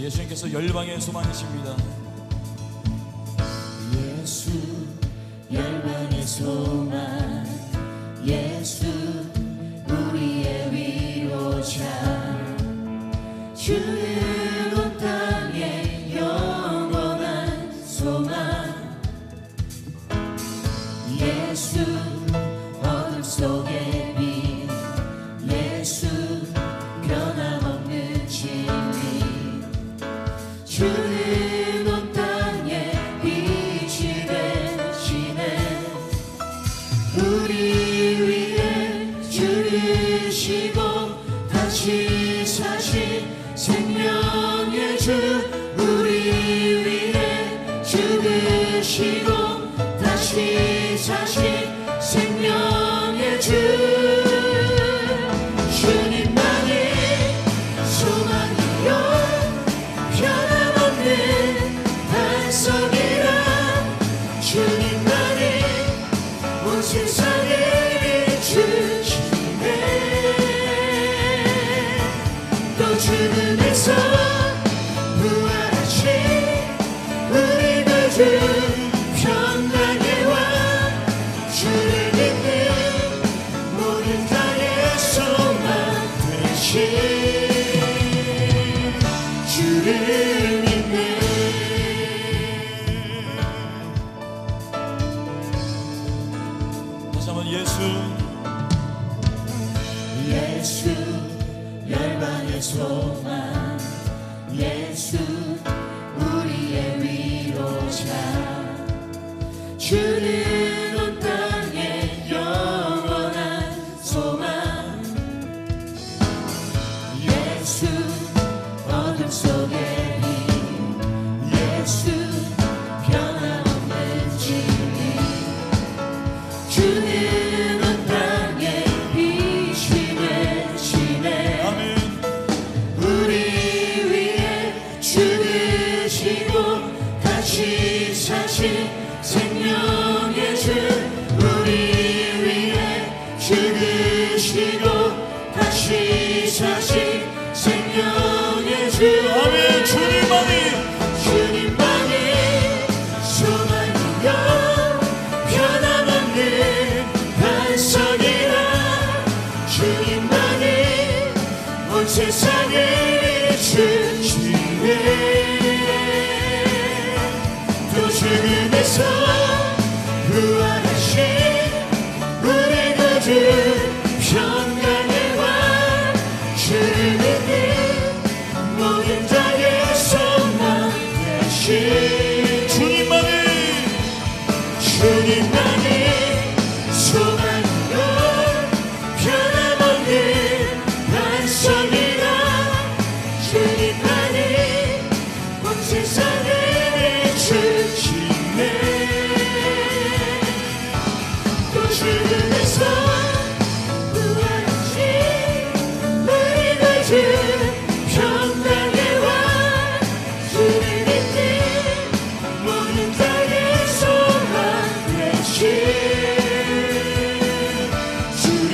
예수님께서 열방의 소망이십니다. 예수 열방의 소망, 예수 우리의 위로자, 주는 온 땅의 영원한 소망. 예수 어둠 속의 빛, 예수 변함없는 진리, 주는 온 땅의 빛이 되시네. 우리 위해 죽으시고 다시 사신 생명의 주, 우리 위해 죽으시고 다시 사신 생명의 주. 주님만이 소망이요 변함없는 반석이라. 주님만이 온 세상을 비추시네. 또 죽음에서 부활하신 우리 그 주, 평강의 왕, 주를 믿는 모든 자의 소망 되신 주를 믿네. 다시 한번 예수 열방의 소망, 예수 우리의 위로자, 주는 온 땅의 영원한 소망. 예수 어둠 속의 빛, 예수 변함없는 진리, 주는 온 땅의 빛이 되시네. 아멘. 우리 위해 죽으시고 다시 사신 생명의 주, 우리 위해 죽으시고 다시 사신 생명의 주. 아멘. 주님만이 소망이요 변함없는 반석이라. 주님만이 온 세상을 비추시네. 또 죽음에서 부활하신 우리 그 주, 평강의 왕, 주를 믿는 모든 자의 소망 되신 주님만이 소망이요 변함없는 반석이라. 주님만이 온 세상을 비추시네. 또 죽음에서 부활하신 우리 그 주, 평강의 왕, 주를 믿는 모든 자의 소망 되신 주를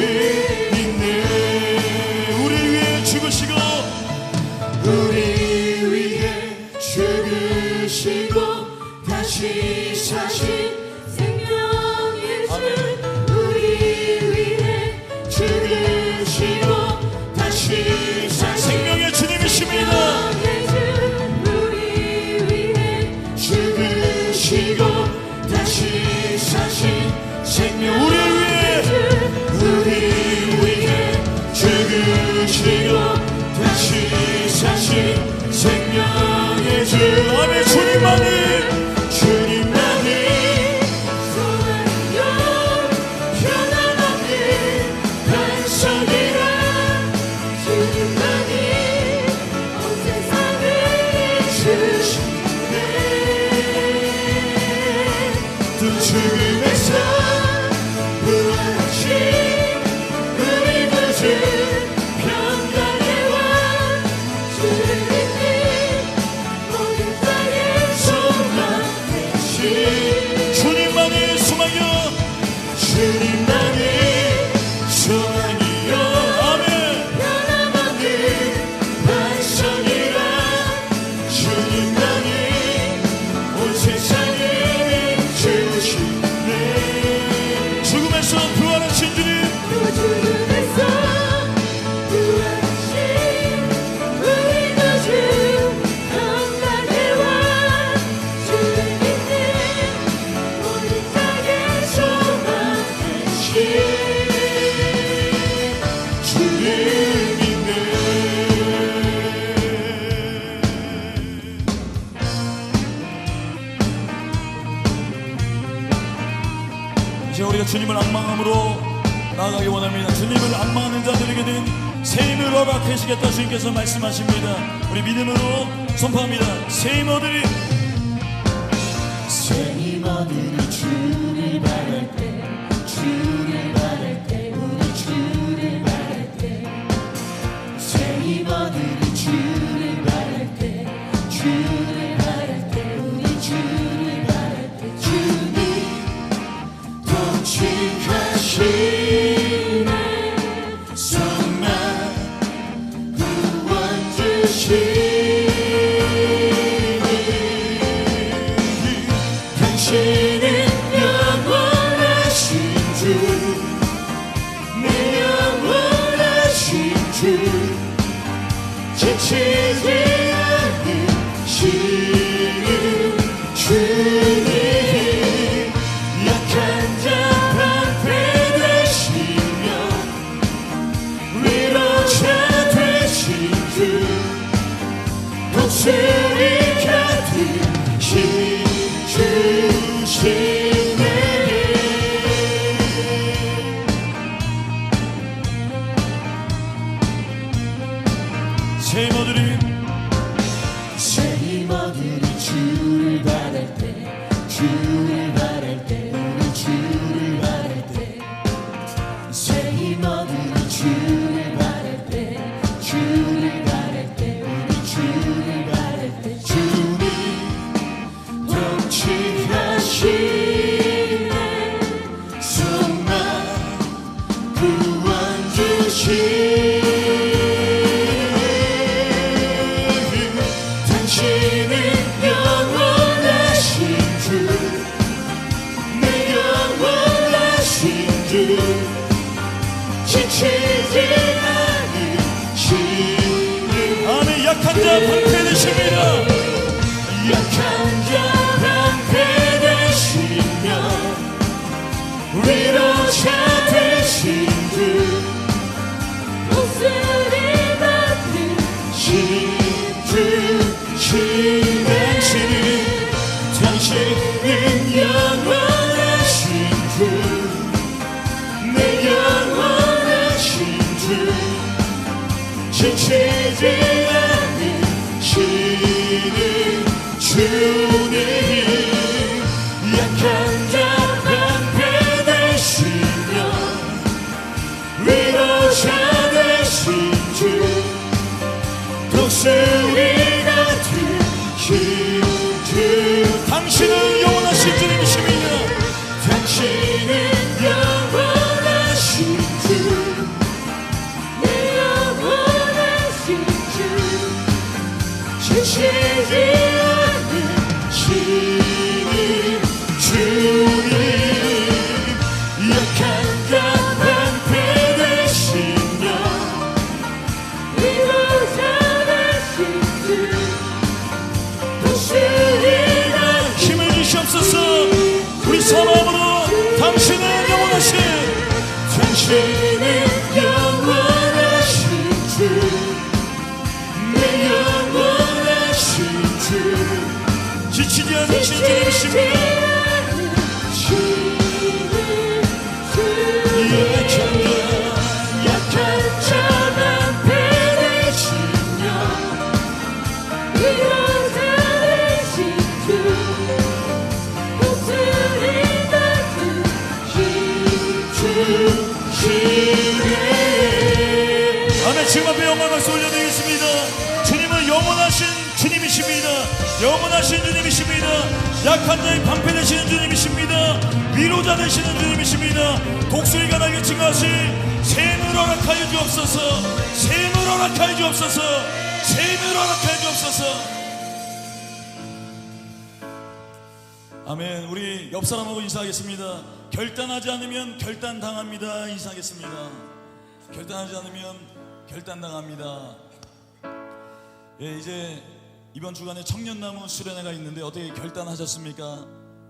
믿네. 우리 위해 죽으시고 우리 위해 죽으시고 다시 사신 생명의 주, 우리 위해 죽으시고 다시 사신 생명의 주님이십니다. 우리 위해 죽으시고 다시 사신 생명, 우리 위해 죽으시고 다시 사신 생명의 주. 아멘. 주님만이 소망이요 변함없는 반석이라. 주님만이 온 세상을 비추시네. 또 죽음에서 부활하신 우리 그 주, 평강의 왕, 주를 믿는 모든 자의 소망 죽음에서 부활하신 주님, 그 죽음에서 부활하신 우리 구주 평강의 왕 주를 믿는 모든 땅의 소망 되신 이제 우리가 주님을 앙망함으로 나아가기 원합니다. 주님을 앙망하는 자들에게는 새 힘을 허락하시겠다 주님께서 말씀하십니다. 우리 믿음으로 선포합니다. 새 힘 얻으리, 새 힘 얻으리 주를 바랄 때 주를 바랄 때 우리 주를 바랄 때 새 힘 얻으리 주를 바랄 때 주를 바랄 때 우리 주를 바랄 때 주님 통치하시네 성만 구원 주시니 당신은 영원하신 주 내 영원하신 주 지치지 않으시는 주님 약한 자 방패 되시며 위로자 되신 주 독수리 같은 주시네 새 힘 얻으리, 새 힘 얻으리 주를 바랄 때 주를 바랄 때 우리 주를 바랄 때 새 힘 얻으리 주를 바랄 때 주를 바랄 때 우리 주를 바랄 때 주님 통치하시네 성만 구원 주시네 당신은 영원하신 주 내 영원하신 주 지치지 않으시는 아멘. 약한 자 방패 되십니다. 약한 자 방패 되시며 위로자 되신 주 목소리 같은 당신은 영원하신 주 내 영원하신 주 지치지 않으시는 주님 약한 자 방패 되시며 위로자 되신 주 독수리 같은 주 당신은 영원하신 주님이십니다. 당신은 영원하신 주 내 영원하신 주 지치지 않으시는 주님 약한 자 방패 되시며 위로자 되신 주 독수리 같은 힘을 주시옵소서. 우리 사랑으로 당신은 영원하신, 당신은 영원하신 주 내 영원하신 주 지치지 않으신 주님이십니다. 약한 자 방패 되시며 위로자 되신 주 독수리 같은 주시네 아멘. 지금 앞에 영광 박수 올려드리겠습니다. 주님은 영원하신 주님이십니다. 영원하신 주님이십니다. 약한 자의 방패 되시는 주님이십니다. 위로자 되시는 주님이십니다. 독수리가 날개 칭하시 새 힘을 허락하여 주옵소서. 새 힘을 허락하여 주옵소서. 새 힘을 허락하여 주옵소서. 아멘. 우리 옆 사람하고 인사하겠습니다. 결단하지 않으면 결단당합니다. 이상하겠습니다. 결단하지 않으면 결단당합니다. 예, 이제 이번 주간에 청년나무 수련회가 있는데 어떻게 결단하셨습니까?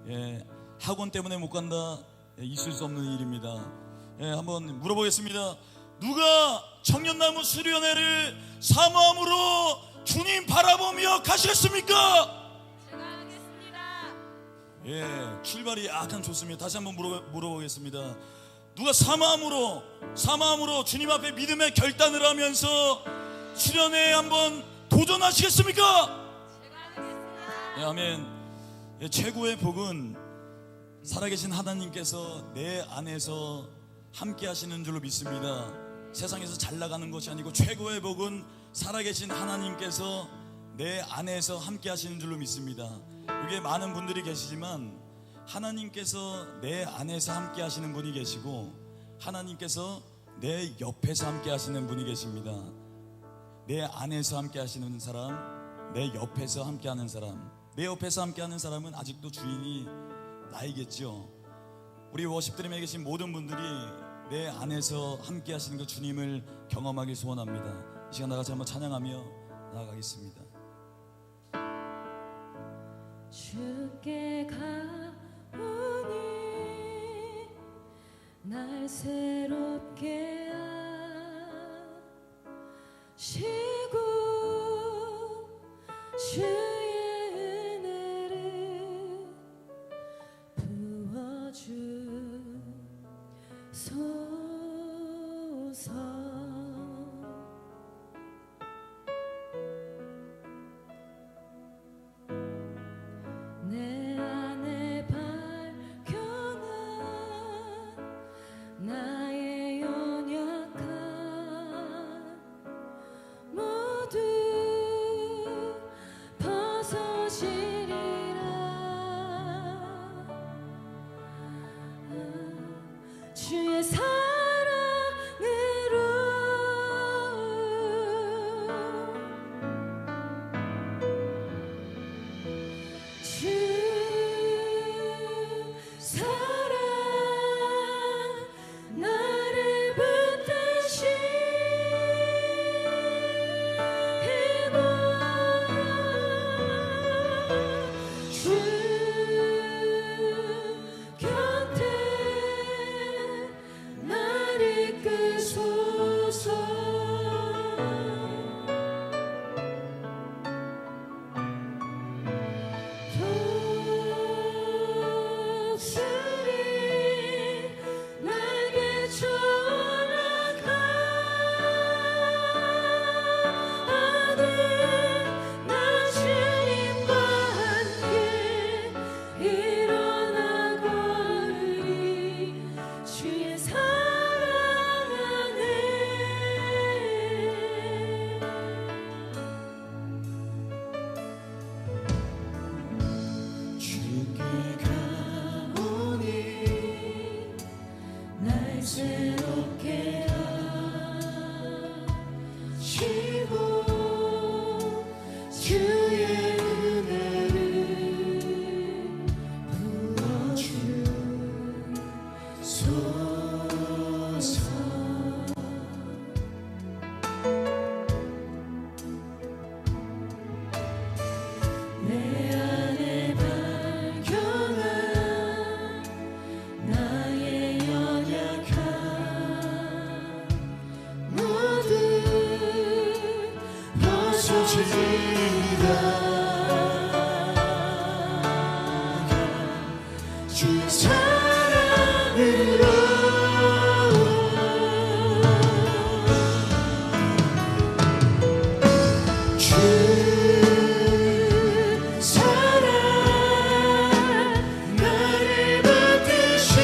예, 학원 때문에 못 간다. 예, 있을 수 없는 일입니다. 예, 한번 물어보겠습니다. 누가 청년나무 수련회를 사모함으로 주님 바라보며 가시겠습니까? 제가 하겠습니다. 예, 출발이 약간 좋습니다. 다시 한번 물어보겠습니다. 누가 사마음으로 주님 앞에 믿음의 결단을 하면서 수련회에 한번 도전하시겠습니까? 제가 하겠습니다. 예, 아멘. 예, 최고의 복은 살아계신 하나님께서 내 안에서 함께 하시는 줄로 믿습니다. 세상에서 잘 나가는 것이 아니고 최고의 복은 살아계신 하나님께서 내 안에서 함께 하시는 줄로 믿습니다. 여기에 많은 분들이 계시지만 하나님께서 내 안에서 함께 하시는 분이 계시고 하나님께서 내 옆에서 함께 하시는 분이 계십니다. 내 안에서 함께 하시는 사람, 내 옆에서 함께 하는 사람. 내 옆에서 함께 하는 사람은 아직도 주인이 나이겠죠. 우리 워십드림에 계신 모든 분들이 내 안에서 함께 하시는 그 주님을 경험하길 소원합니다. 이 시간 나같이 한번 찬양하며 나아가겠습니다. 주께 가오니 날 새롭게 하시고 주의 은혜를 부어주소서. 내 안에 발견한 나의 연약함 모두 벗어지리라. 주의 사랑으로 주 사랑 나를 붙드시고 주 곁에 날 이끄소서. 독수리 날개 졸아가는 나 주님과 함께 일어나 걸으리. 주의 사랑 안에 주께 가오니 날 새롭게 하시고 주의 은혜를 부어주소서. 내 안에 발견한 나의 연약함 모두 벗어지리라. 주의 사랑으로 주 사랑 나를 붙드시고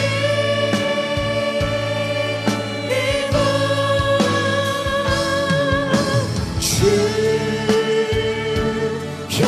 주 곁에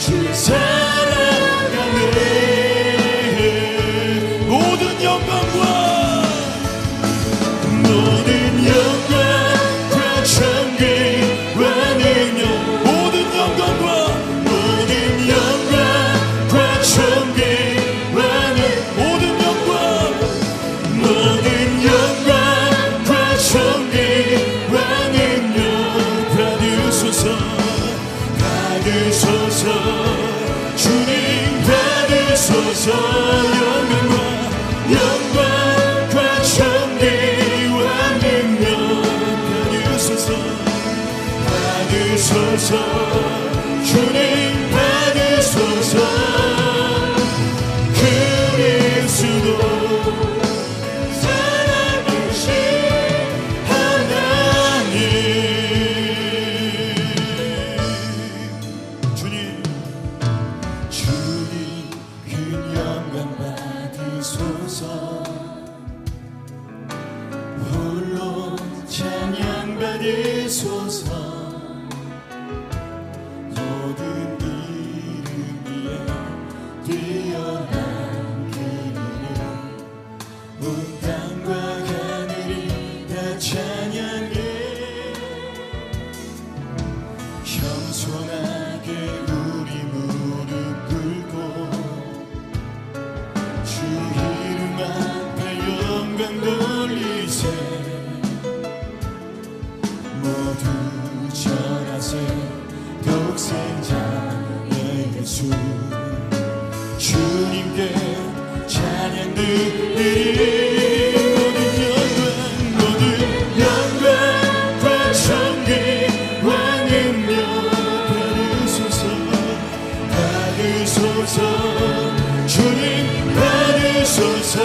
주 사랑하네. 모든 영광과 존귀와 능력, 모든 영광과 존귀와 모든 영광 존귀와 능력 받으소서. 주님 받으소서. 영광과 존귀와 능력 받으소서. 주님 받으소서. 그리스도 살아계신 하나님. 주님 큰 영광 받으소서. 홀로 찬양 받으소서. 모든 이름 위에 뛰어난 그 이름, 온 땅과 하늘이 다 찬양해. 겸손하게 우리 무릎 꿇고 주 이름 앞에 영광 돌리세. 모두 절하세. 독생자 예수 주님께 찬양 드리리. 모든 영광과 존귀와 능력 받으소서. 주님 받으소서.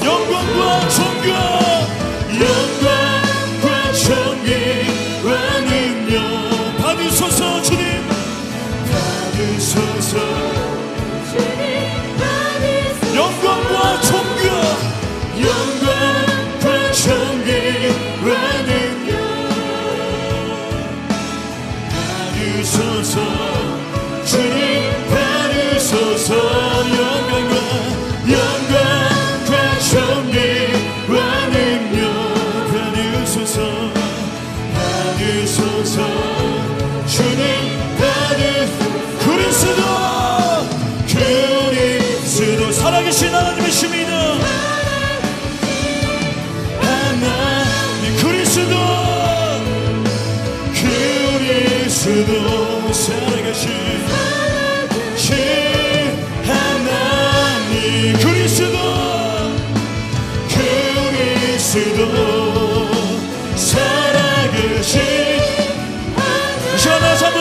영광과 존귀와 능력 영광과 존귀와 능력 받으소서. 주님 받으소서. 영광과 존귀와 능력 받으소서. 주님 받으소서. 영광과 존귀와 능력 받으소서. 주님 그리스도 살아계신 하나님이십니다. 하나님. 그리스도 살아계신 하나님. 그리스도 살아계신 이 시간 다시 한번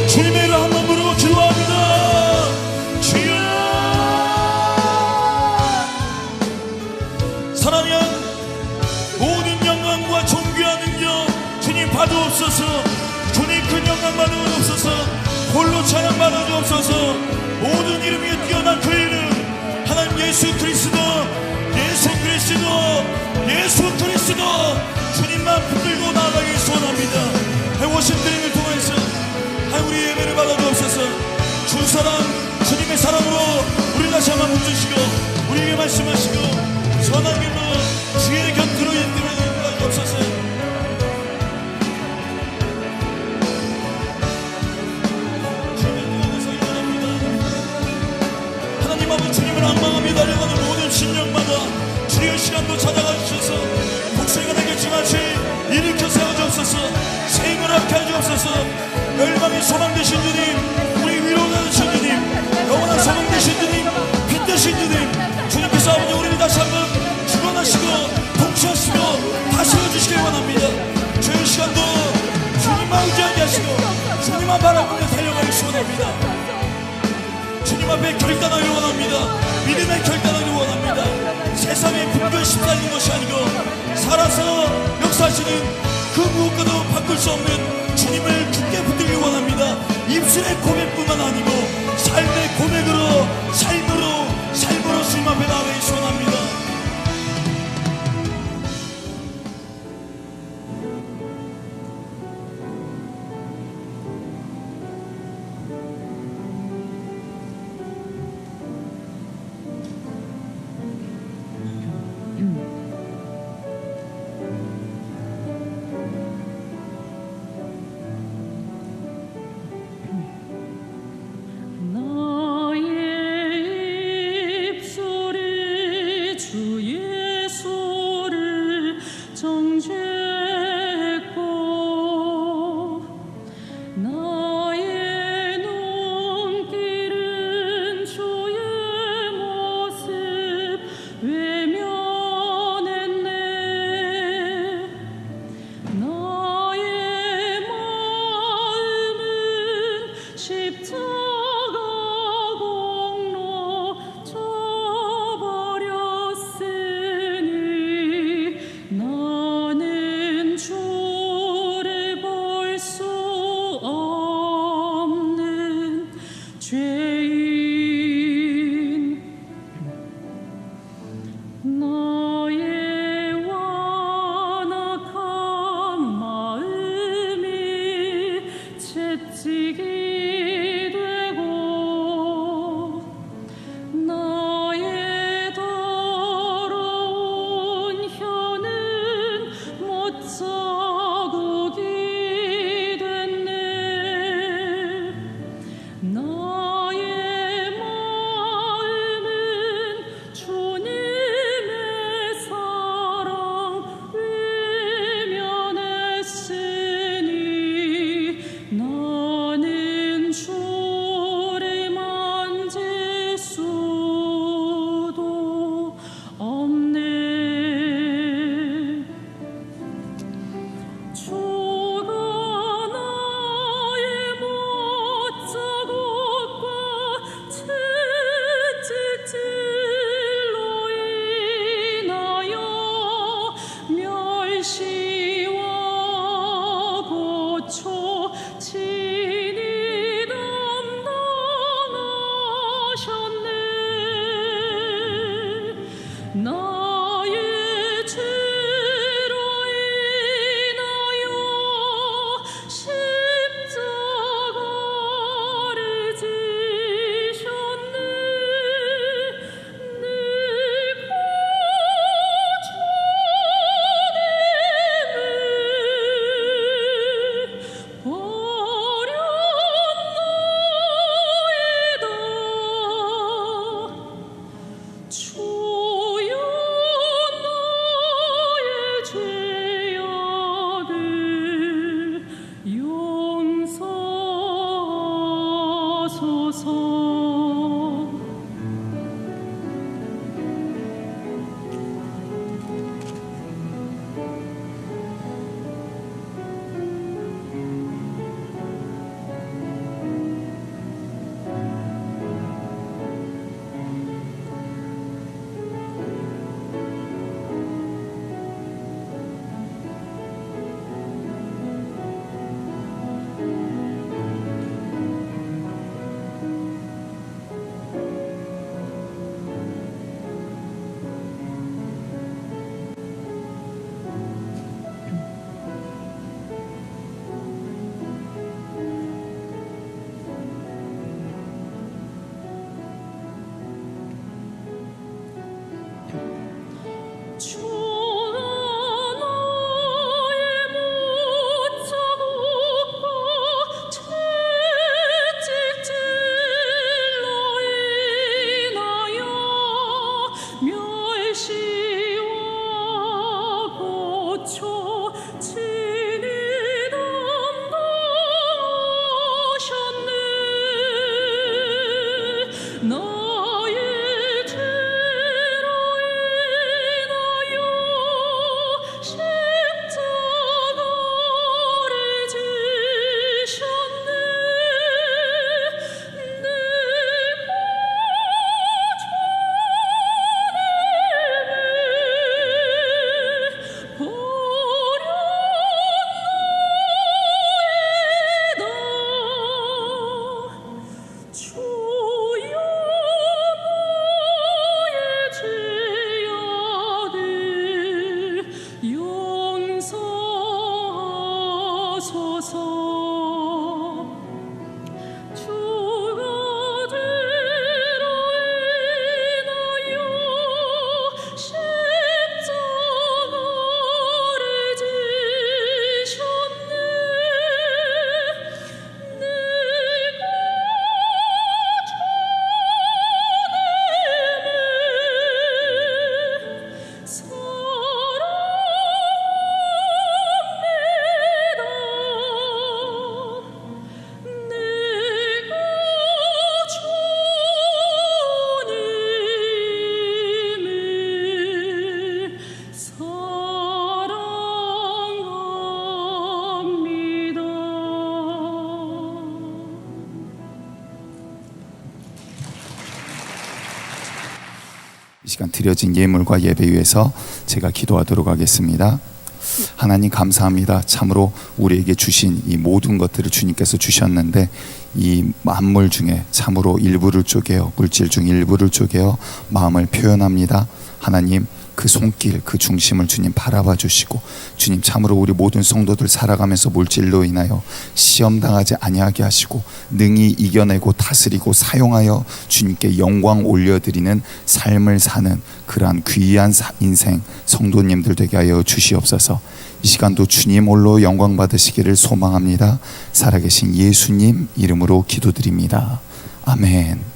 주님의 이름 한번 부르고 기도합니다. 주여 사랑의 모든 영광과 존귀와 능력 주님 받으옵소서. 주님 큰 영광 받으옵소서. 홀로 찬양 받아주옵소서. 모든 이름 위에 뛰어난 그 이름 하나님 예수 그리스도 주님만 붙들고 나아가기 소원합니다. 해오신 드림을 통해서 우리 예배를 받아주옵소서. 주 사랑 주님의 사랑으로 우리 다시 한번 붙드시고 우리에게 말씀하시고 선한 길로 주의 곁으로 인도해 주옵소서. 하나님 아버지 주님을 앙망하며 달려가는 모든 심령마다 주의 시간도 찾아가 주셔서 복수가 되겠지 마치 일으켜 세워주옵소서. 생을 앞게 하주옵소서. 멸망의 소망 되신 주님, 우리 위로가 되신 주님, 영원한 소망 되신 주님, 빛 되신 주님, 주님께서 아버지 우리를 다시 한번 주관하시고 통치하시고 다스려주시길 원합니다. 저희 시간도 주님만 의지하게 하시고 주님만 바라보며 달려가기 원합니다. 주님 앞에 결단하기 원합니다. 믿음의 결단하기 원합니다. 세상의 분별 십사인 것이 아니고 살아서 역사하시는 그 무엇과도 바꿀 수 없는 주님을 굳게 붙들기 원합니다. 입술의 고백뿐만 아니고 삶의 고백으로 삶으로 이 시간 드려진 예물과 예배 위해서 제가 기도하도록 하겠습니다. 하나님 감사합니다. 참으로 우리에게 주신 이 모든 것들을 주님께서 주셨는데 이 만물 중에 참으로 일부를 쪼개어, 물질 중 일부를 쪼개어 마음을 표현합니다. 하나님 그 손길, 그 중심을 주님 바라봐 주시고, 주님 참으로 우리 모든 성도들 살아가면서 물질로 인하여 시험당하지 아니하게 하시고 능히 이겨내고 다스리고 사용하여 주님께 영광 올려드리는 삶을 사는 그러한 귀한 인생 성도님들 되게 하여 주시옵소서. 이 시간도 주님 홀로 영광 받으시기를 소망합니다. 살아계신 예수님 이름으로 기도드립니다. 아멘.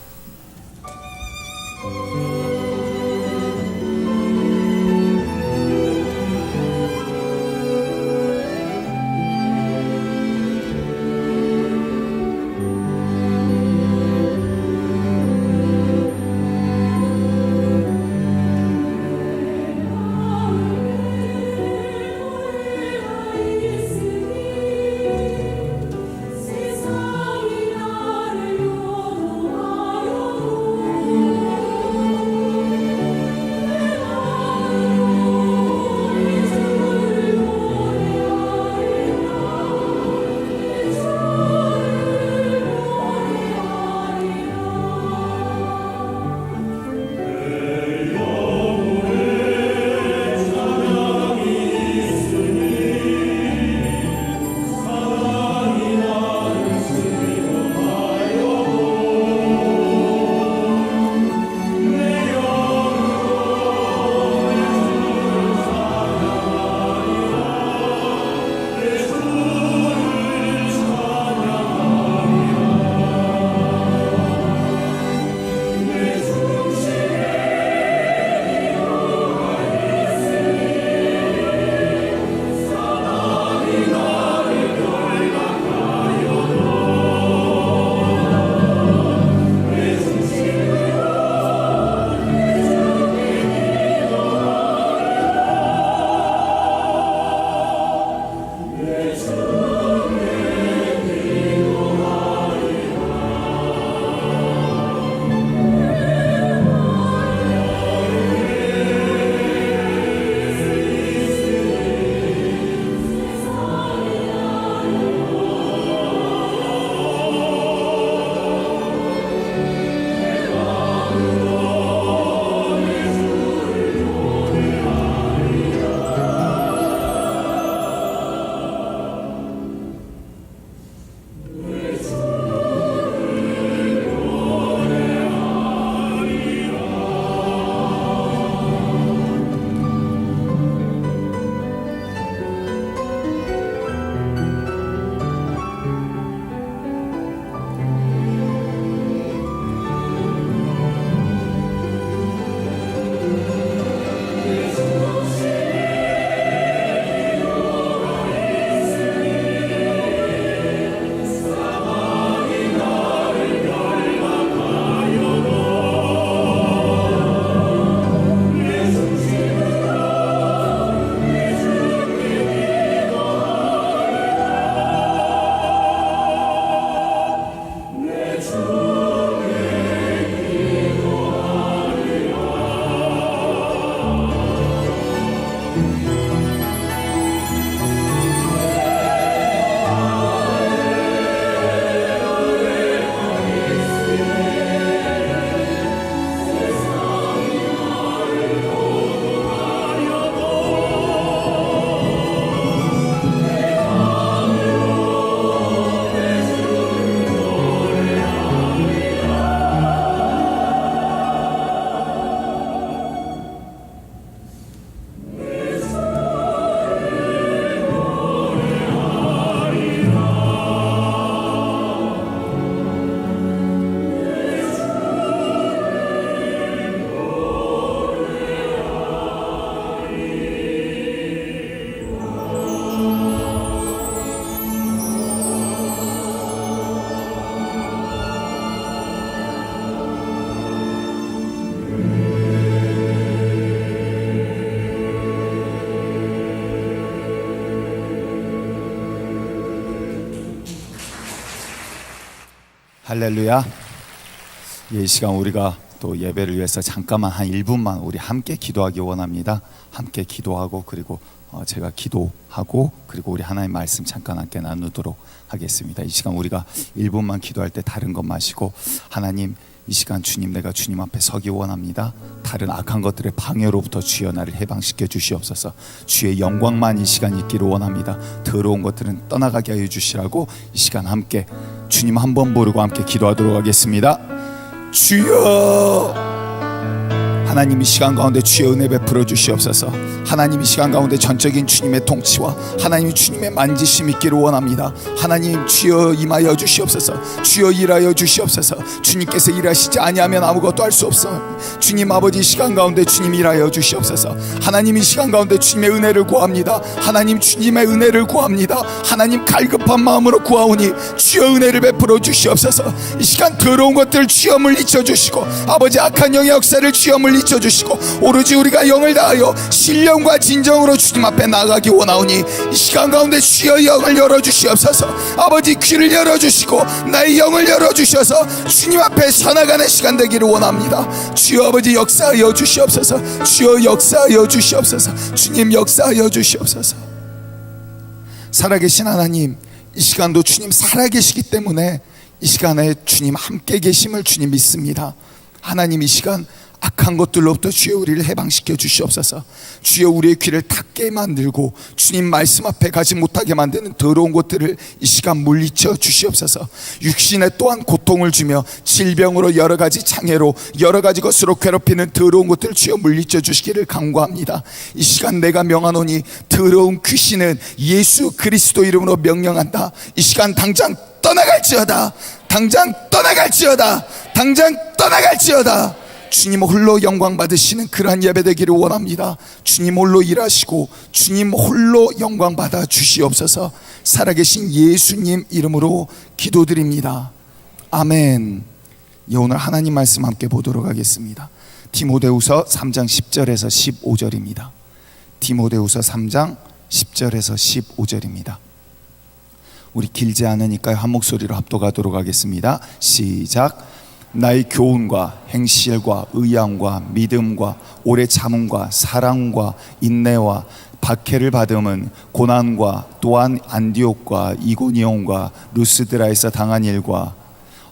세상이 나를 할렐루야. 이 시간 우리가 또 예배를 위해서 잠깐만 한 1분만 우리 함께 기도하기 원합니다. 함께 기도하고 그리고 제가 기도하고 그리고 우리 하나님 말씀 잠깐 함께 나누도록 하겠습니다. 이 시간 우리가 1분만 기도할 때 다른 것 마시고 하나님 이 시간 주님 내가 주님 앞에 서기 원합니다. 다른 악한 것들의 방해로부터 주여 나를 해방시켜 주시옵소서. 주의 영광만 이 시간 있기를 원합니다. 더러운 것들은 떠나가게 하여 주시라고 이 시간 함께 주님 한 번 부르고 함께 기도하도록 하겠습니다. 주여 하나님 이 시간 가운데 주의 은혜 베풀어 주시옵소서. 하나님 이 시간 가운데 전적인 주님의 통치와 하나님 주님의 만지심 있기를 원합니다. 하나님 주여 임하여 주시옵소서. 주여 일하여 주시옵소서. 주님께서 일하시지 아니하면 아무것도 할 수 없어. 주님 아버지 이 시간 가운데 주님 일하여 주시옵소서. 하나님 이 시간 가운데 주님의 은혜를 구합니다. 하나님 주님의 은혜를 구합니다. 하나님 갈급한 마음으로 구하오니 주여 은혜를 베풀어 주시옵소서. 이 시간 더러운 것들 주여 물리쳐 주시고 아버지 악한 영의 역사를 주여 물리쳐 주시고 오로지 우리가 영을 다하여 신령과 진정으로 주님 앞에 나가기 원하오니 이 시간 가운데 주여 영을 열어주시옵소서. 아버지 귀를 열어주시고 나의 영을 열어주셔서 주님 앞에 서나가는 시간 되기를 원합니다. 주여 아버지 역사하여 주시옵소서. 주여 역사하여 주시옵소서. 주님 역사하여 주시옵소서. 살아계신 하나님 이 시간도 주님 살아계시기 때문에 이 시간에 주님 함께 계심을 주님 믿습니다. 하나님 이 시간 악한 것들로부터 주여 우리를 해방시켜 주시옵소서. 주여 우리의 귀를 닫게 만들고 주님 말씀 앞에 가지 못하게 만드는 더러운 것들을 이 시간 물리쳐 주시옵소서. 육신에 또한 고통을 주며 질병으로 여러 가지 장애로 여러 가지 것으로 괴롭히는 더러운 것들을 주여 물리쳐 주시기를 간구합니다. 이 시간 내가 명하노니 더러운 귀신은 예수 그리스도 이름으로 명령한다. 이 시간 당장 떠나갈지어다. 당장 떠나갈지어다. 당장 떠나갈지어다. 주님 홀로 영광 받으시는 그러한 예배 되기를 원합니다. 주님 홀로 일하시고 주님 홀로 영광 받아 주시옵소서. 살아계신 예수님 이름으로 기도드립니다. 아멘. 오늘 하나님 말씀 함께 보도록 하겠습니다. 디모데후서 3장 10절에서 15절입니다. 디모데후서 3장 10절에서 15절입니다. 우리 길지 않으니까요 한 목소리로 합독하도록 하겠습니다. 시작. 나의 교훈과 행실과 의향과 믿음과 오래 참음과 사랑과 인내와 박해를 받음은 고난과 또한 안디옥과 이고니온과 루스드라에서 당한 일과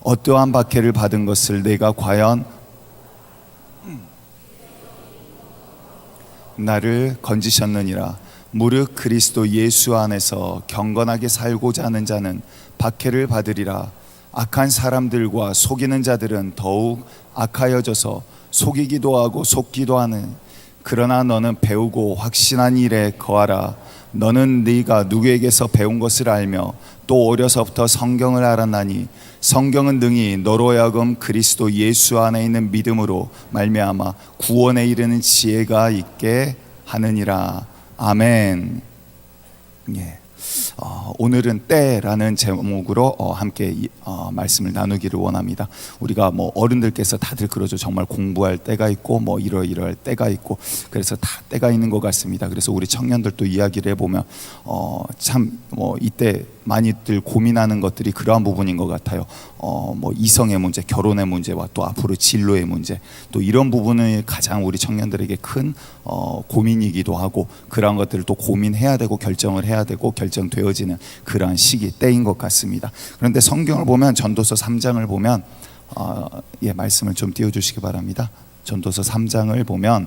어떠한 박해를 받은 것을 내가 과연 나를 건지셨느니라. 무릇 그리스도 예수 안에서 경건하게 살고자 하는 자는 박해를 받으리라. 악한 사람들과 속이는 자들은 더욱 악하여져서 속이기도 하고 속기도 하는. 그러나 너는 배우고 확신한 일에 거하라. 너는 네가 누구에게서 배운 것을 알며 또 어려서부터 성경을 알았나니 성경은 능히 너로 하여금 그리스도 예수 안에 있는 믿음으로 말미암아 구원에 이르는 지혜가 있게 하느니라. 아멘. 예. 오늘은 때라는 제목으로 함께 말씀을 나누기를 원합니다. 우리가 뭐 어른들께서 다들 그러죠. 정말 공부할 때가 있고 뭐 이럴 때가 있고 그래서 다 때가 있는 것 같습니다. 그래서 우리 청년들도 이야기를 해보면 참 뭐 이때 많이들 고민하는 것들이 그러한 부분인 것 같아요. 뭐 이성의 문제, 결혼의 문제와 또 앞으로 진로의 문제, 또 이런 부분이 가장 우리 청년들에게 큰 고민이기도 하고 그러한 것들을 또 고민해야 되고 결정을 해야 되고 결정되어지는 그러한 시기 때인 것 같습니다. 그런데 성경을 보면 전도서 3장을 보면 말씀을 좀 띄워주시기 바랍니다. 전도서 3장을 보면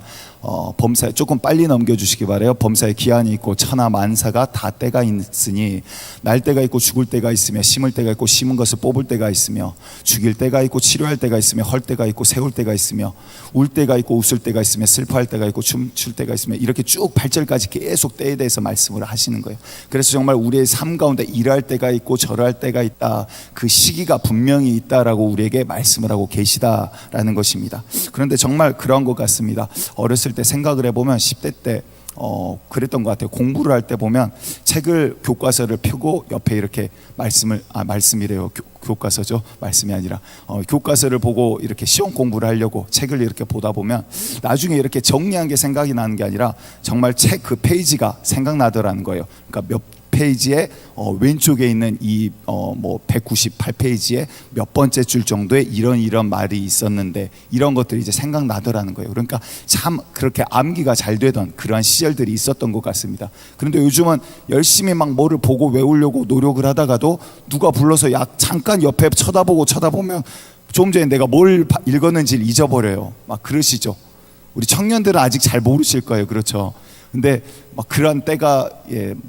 범사에 조금 빨리 넘겨주시기 바라요. 범사에 기한이 있고 천하 만사가 다 때가 있으니 날 때가 있고 죽을 때가 있으며 심을 때가 있고 심은 것을 뽑을 때가 있으며 죽일 때가 있고 치료할 때가 있으며 헐 때가 있고 세울 때가 있으며 울 때가 있고 웃을 때가 있으며 슬퍼할 때가 있고 춤출 때가 있으며 이렇게 쭉 8절까지 계속 때에 대해서 말씀을 하시는 거예요. 그래서 정말 우리의 삶 가운데 일할 때가 있고 절할 때가 있다. 그 시기가 분명히 있다라고 우리에게 말씀을 하고 계시다라는 것입니다. 그런데 정말 그런 것 같습니다. 어렸을 때 생각을 해보면 10대 때 그랬던 것 같아요. 공부를 할 때 보면 책을 교과서를 펴고 옆에 이렇게 말씀이래요. 교과서죠. 말씀이 아니라 교과서를 보고 이렇게 시험 공부를 하려고 책을 이렇게 보다 보면 나중에 이렇게 정리한 게 생각이 나는 게 아니라 정말 책 그 페이지가 생각나더라는 거예요. 그러니까 100페이지에 왼쪽에 있는 이 198페이지에 몇 번째 줄 정도에 이런 말이 있었는데 이런 것들이 이제 생각나더라는 거예요. 그러니까 참 그렇게 암기가 잘 되던 그러한 시절들이 있었던 것 같습니다. 그런데 요즘은 열심히 막 뭐를 보고 외우려고 노력을 하다가도 누가 불러서 잠깐 옆에 쳐다보면 좀 전에 내가 뭘 읽었는지를 잊어버려요. 막 그러시죠. 우리 청년들은 아직 잘 모르실 거예요. 그렇죠. 근데 막 그런 때가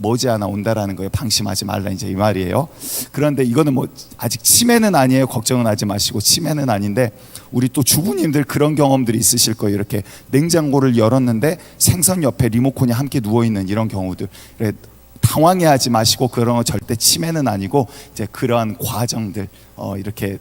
머지않아 온다라는 거예요. 방심하지 말라 이제 이 말이에요. 그런데 이거는 뭐 아직 치매는 아니에요. 걱정은 하지 마시고 치매는 아닌데 우리 또 주부님들 그런 경험들이 있으실 거예요. 이렇게 냉장고를 열었는데 생선 옆에 리모컨이 함께 누워 있는 이런 경우들. 당황해하지 마시고 그런 거 절대 치매는 아니고 이제 그러한 과정들 이렇게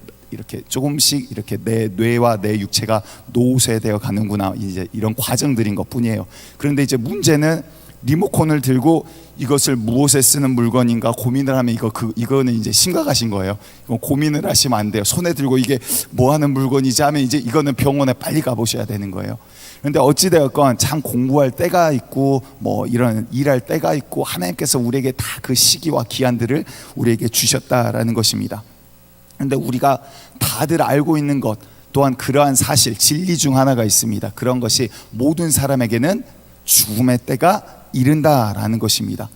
조금씩 이렇게 내 뇌와 내 육체가 노쇠되어 가는구나 이제 이런 과정들인 것뿐이에요. 그런데 이제 문제는 리모컨을 들고 이것을 무엇에 쓰는 물건인가 고민을 하면 이거는 이제 심각하신 거예요. 이거 고민을 하시면 안 돼요. 손에 들고 이게 뭐 하는 물건이지 하면 이제 이거는 병원에 빨리 가보셔야 되는 거예요. 그런데 어찌되었건 참 공부할 때가 있고 뭐 이런 일할 때가 있고 하나님께서 우리에게 다 그 시기와 기한들을 우리에게 주셨다라는 것입니다. 그런데 우리가 다들 알고 있는 것 또한 그러한 사실 진리 중 하나가 있습니다. 그런 것이 모든 사람에게는 죽음의 때가 이른다라는 것입니다.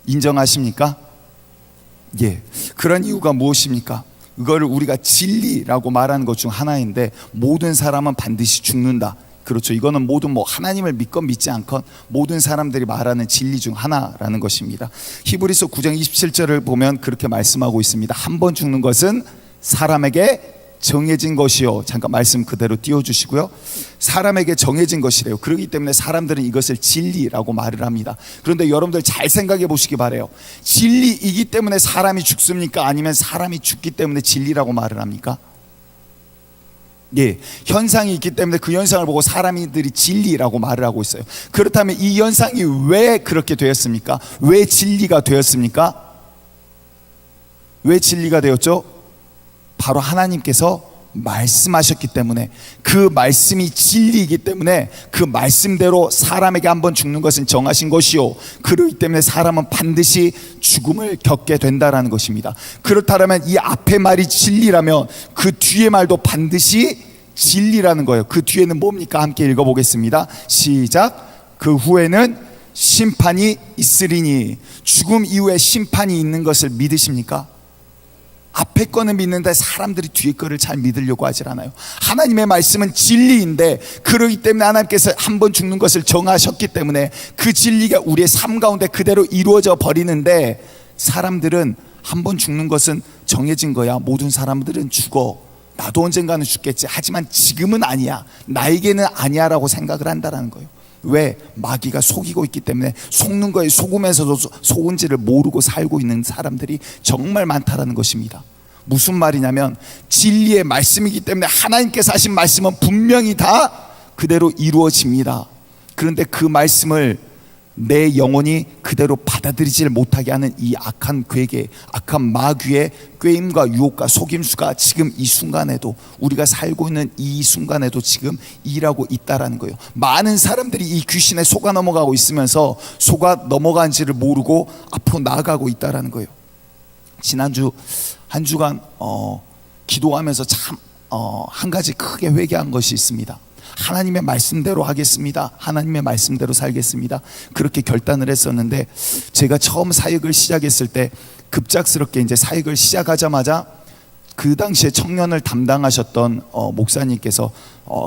인정하십니까? 예. 그런 이유가 무엇입니까? 이거를 우리가 진리라고 말하는 것 중 하나인데 모든 사람은 반드시 죽는다. 그렇죠. 이거는 모든 하나님을 믿건 믿지 않건 모든 사람들이 말하는 진리 중 하나라는 것입니다. 히브리서 9장 27절을 보면 그렇게 말씀하고 있습니다. 한 번 죽는 것은 사람에게 정해진 것이요. 잠깐 말씀 그대로 띄워주시고요. 사람에게 정해진 것이래요. 그렇기 때문에 사람들은 이것을 진리라고 말을 합니다. 그런데 여러분들 잘 생각해 보시기 바래요. 진리이기 때문에 사람이 죽습니까? 아니면 사람이 죽기 때문에 진리라고 말을 합니까? 예, 현상이 있기 때문에 그 현상을 보고 사람들이 진리라고 말을 하고 있어요. 그렇다면 이 현상이 왜 그렇게 되었습니까? 왜 진리가 되었습니까? 왜 진리가 되었죠? 바로 하나님께서 말씀하셨기 때문에 그 말씀이 진리이기 때문에 그 말씀대로 사람에게 한번 죽는 것은 정하신 것이요 그렇기 때문에 사람은 반드시 죽음을 겪게 된다라는 것입니다. 그렇다면 이 앞에 말이 진리라면 그 뒤에 말도 반드시 진리라는 거예요. 그 뒤에는 뭡니까? 함께 읽어보겠습니다. 시작. 그 후에는 심판이 있으리니. 죽음 이후에 심판이 있는 것을 믿으십니까? 앞에 거는 믿는데 사람들이 뒤에 거를 잘 믿으려고 하질 않아요. 하나님의 말씀은 진리인데 그러기 때문에 하나님께서 한번 죽는 것을 정하셨기 때문에 그 진리가 우리의 삶 가운데 그대로 이루어져 버리는데 사람들은 한번 죽는 것은 정해진 거야. 모든 사람들은 죽어. 나도 언젠가는 죽겠지. 하지만 지금은 아니야. 나에게는 아니야 라고 생각을 한다는 거예요. 왜? 마귀가 속이고 있기 때문에 속는 거에 속으면서도 속은지를 모르고 살고 있는 사람들이 정말 많다라는 것입니다. 무슨 말이냐면 진리의 말씀이기 때문에 하나님께서 하신 말씀은 분명히 다 그대로 이루어집니다. 그런데 그 말씀을 내 영혼이 그대로 받아들이질 못하게 하는 이 악한 괴계, 악한 마귀의 꾀임과 유혹과 속임수가 지금 이 순간에도 우리가 살고 있는 이 순간에도 지금 일하고 있다라는 거예요. 많은 사람들이 이 귀신에 속아 넘어가고 있으면서 속아 넘어간지를 모르고 앞으로 나아가고 있다라는 거예요. 지난주 한 주간 기도하면서 참 한 가지 크게 회개한 것이 있습니다. 하나님의 말씀대로 하겠습니다. 하나님의 말씀대로 살겠습니다. 그렇게 결단을 했었는데 제가 처음 사역을 시작했을 때 급작스럽게 이제 사역을 시작하자마자 그 당시에 청년을 담당하셨던 목사님께서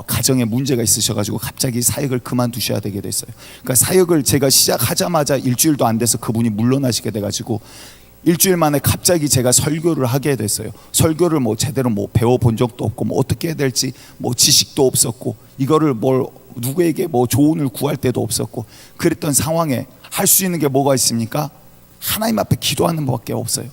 가정에 문제가 있으셔가지고 갑자기 사역을 그만두셔야 되게 됐어요. 그러니까 사역을 제가 시작하자마자 일주일도 안 돼서 그분이 물러나시게 돼가지고 일주일 만에 갑자기 제가 설교를 하게 됐어요. 설교를 제대로 배워본 적도 없고 어떻게 해야 될지 지식도 없었고 이거를 누구에게 조언을 구할 때도 없었고 그랬던 상황에 할 수 있는 게 뭐가 있습니까? 하나님 앞에 기도하는 것밖에 없어요.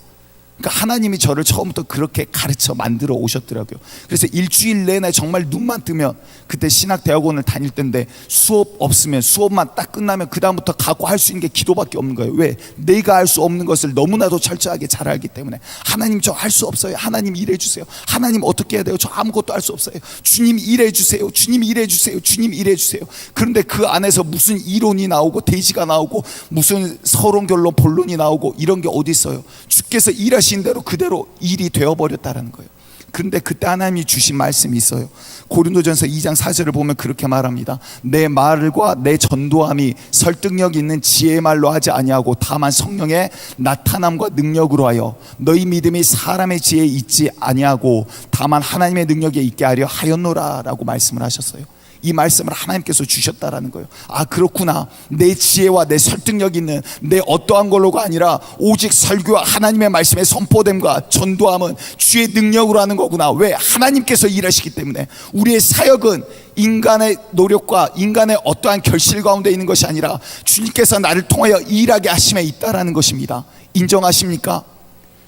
그러니까 하나님이 저를 처음부터 그렇게 가르쳐 만들어 오셨더라고요. 그래서 일주일 내내 정말 눈만 뜨면, 그때 신학대학원을 다닐 때인데 수업 없으면, 수업만 딱 끝나면 그 다음부터 가고 할 수 있는 게 기도밖에 없는 거예요. 왜? 내가 할 수 없는 것을 너무나도 철저하게 잘 알기 때문에. 하나님 저 할 수 없어요. 하나님 일해 주세요. 하나님 어떻게 해야 돼요? 저 아무것도 할 수 없어요. 주님 일해 주세요. 주님 일해 주세요. 주님 일해 주세요. 그런데 그 안에서 무슨 이론이 나오고 대지가 나오고 무슨 서론 결론 본론이 나오고 이런 게 어디 있어요? 주께서 일하신 대로 그대로 일이 되어버렸다는 거예요. 그런데 그때 하나님이 주신 말씀이 있어요. 고린도전서 2장 4절을 보면 그렇게 말합니다. 내 말과 내 전도함이 설득력 있는 지혜의 말로 하지 아니하고 다만 성령의 나타남과 능력으로 하여 너희 믿음이 사람의 지혜에 있지 아니하고 다만 하나님의 능력에 있게 하려 하였노라 라고 말씀을 하셨어요. 이 말씀을 하나님께서 주셨다라는 거예요. 아, 그렇구나. 내 지혜와 내 설득력 있는 내 어떠한 걸로가 아니라 오직 설교와 하나님의 말씀의 선포됨과 전도함은 주의 능력으로 하는 거구나. 왜? 하나님께서 일하시기 때문에. 우리의 사역은 인간의 노력과 인간의 어떠한 결실 가운데 있는 것이 아니라 주님께서 나를 통하여 일하게 하심에 있다라는 것입니다. 인정하십니까?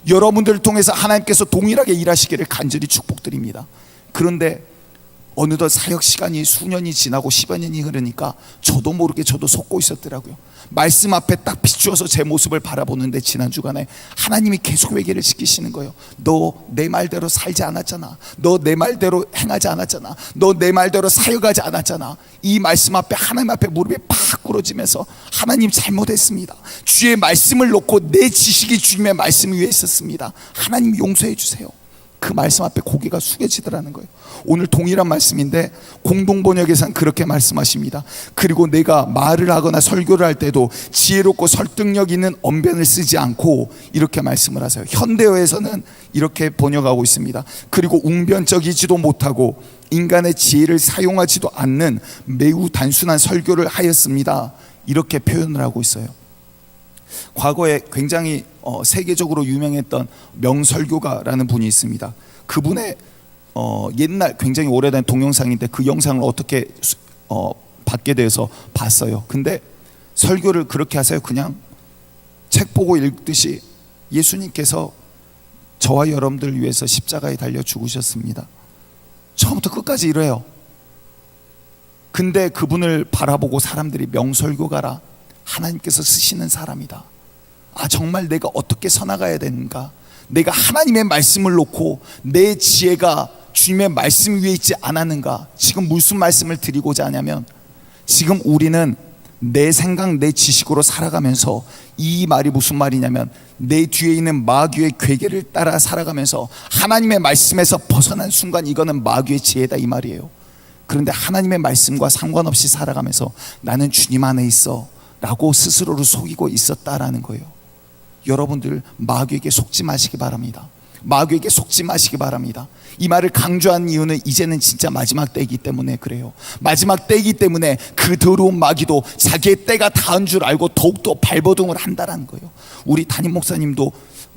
여러분들을 통해서 하나님께서 동일하게 일하시기를 간절히 축복드립니다. 그런데 어느덧 사역 시간이 수년이 지나고 10여 년이 흐르니까 저도 모르게 저도 속고 있었더라고요. 말씀 앞에 딱 비추어서 제 모습을 바라보는데 지난 주간에 하나님이 계속 회개를 시키시는 거예요. 너 내 말대로 살지 않았잖아. 너 내 말대로 행하지 않았잖아. 너 내 말대로 사역하지 않았잖아. 이 말씀 앞에, 하나님 앞에 무릎이 팍 꿇어지면서 하나님 잘못했습니다. 주의 말씀을 놓고 내 지식이 주님의 말씀 위에 있었습니다. 하나님 용서해 주세요. 그 말씀 앞에 고개가 숙여지더라는 거예요. 오늘 동일한 말씀인데 공동번역에서는 그렇게 말씀하십니다. 그리고 내가 말을 하거나 설교를 할 때도 지혜롭고 설득력 있는 언변을 쓰지 않고, 이렇게 말씀을 하세요. 현대어에서는 이렇게 번역하고 있습니다. 그리고 웅변적이지도 못하고 인간의 지혜를 사용하지도 않는 매우 단순한 설교를 하였습니다. 이렇게 표현을 하고 있어요. 과거에 굉장히 세계적으로 유명했던 명설교가라는 분이 있습니다. 그분의 옛날 굉장히 오래된 동영상인데 그 영상을 어떻게 받게 돼서 봤어요. 근데 설교를 그렇게 하세요. 그냥 책 보고 읽듯이 예수님께서 저와 여러분들을 위해서 십자가에 달려 죽으셨습니다. 처음부터 끝까지 이래요. 근데 그분을 바라보고 사람들이 명설교가라, 하나님께서 쓰시는 사람이다. 아, 정말 내가 어떻게 서나가야 되는가? 내가 하나님의 말씀을 놓고 내 지혜가 주님의 말씀 위에 있지 않았는가? 지금 무슨 말씀을 드리고자 하냐면, 지금 우리는 내 생각, 내 지식으로 살아가면서, 이 말이 무슨 말이냐면 내 뒤에 있는 마귀의 괴계를 따라 살아가면서 하나님의 말씀에서 벗어난 순간 이거는 마귀의 지혜다, 이 말이에요. 그런데 하나님의 말씀과 상관없이 살아가면서 나는 주님 안에 있어 라고 스스로를 속이고 있었다라는 거예요. 여러분들 마귀에게 속지 마시기 바랍니다. 마귀에게 속지 마시기 바랍니다. 이 말을 강조한 이유는 이제는 진짜 마지막 때이기 때문에 그래요. 마지막 때이기 때문에 그 더러운 마귀도 자기의 때가 닿은 줄 알고 더욱더 발버둥을 한다라는 거예요. 우리 담임 목사님도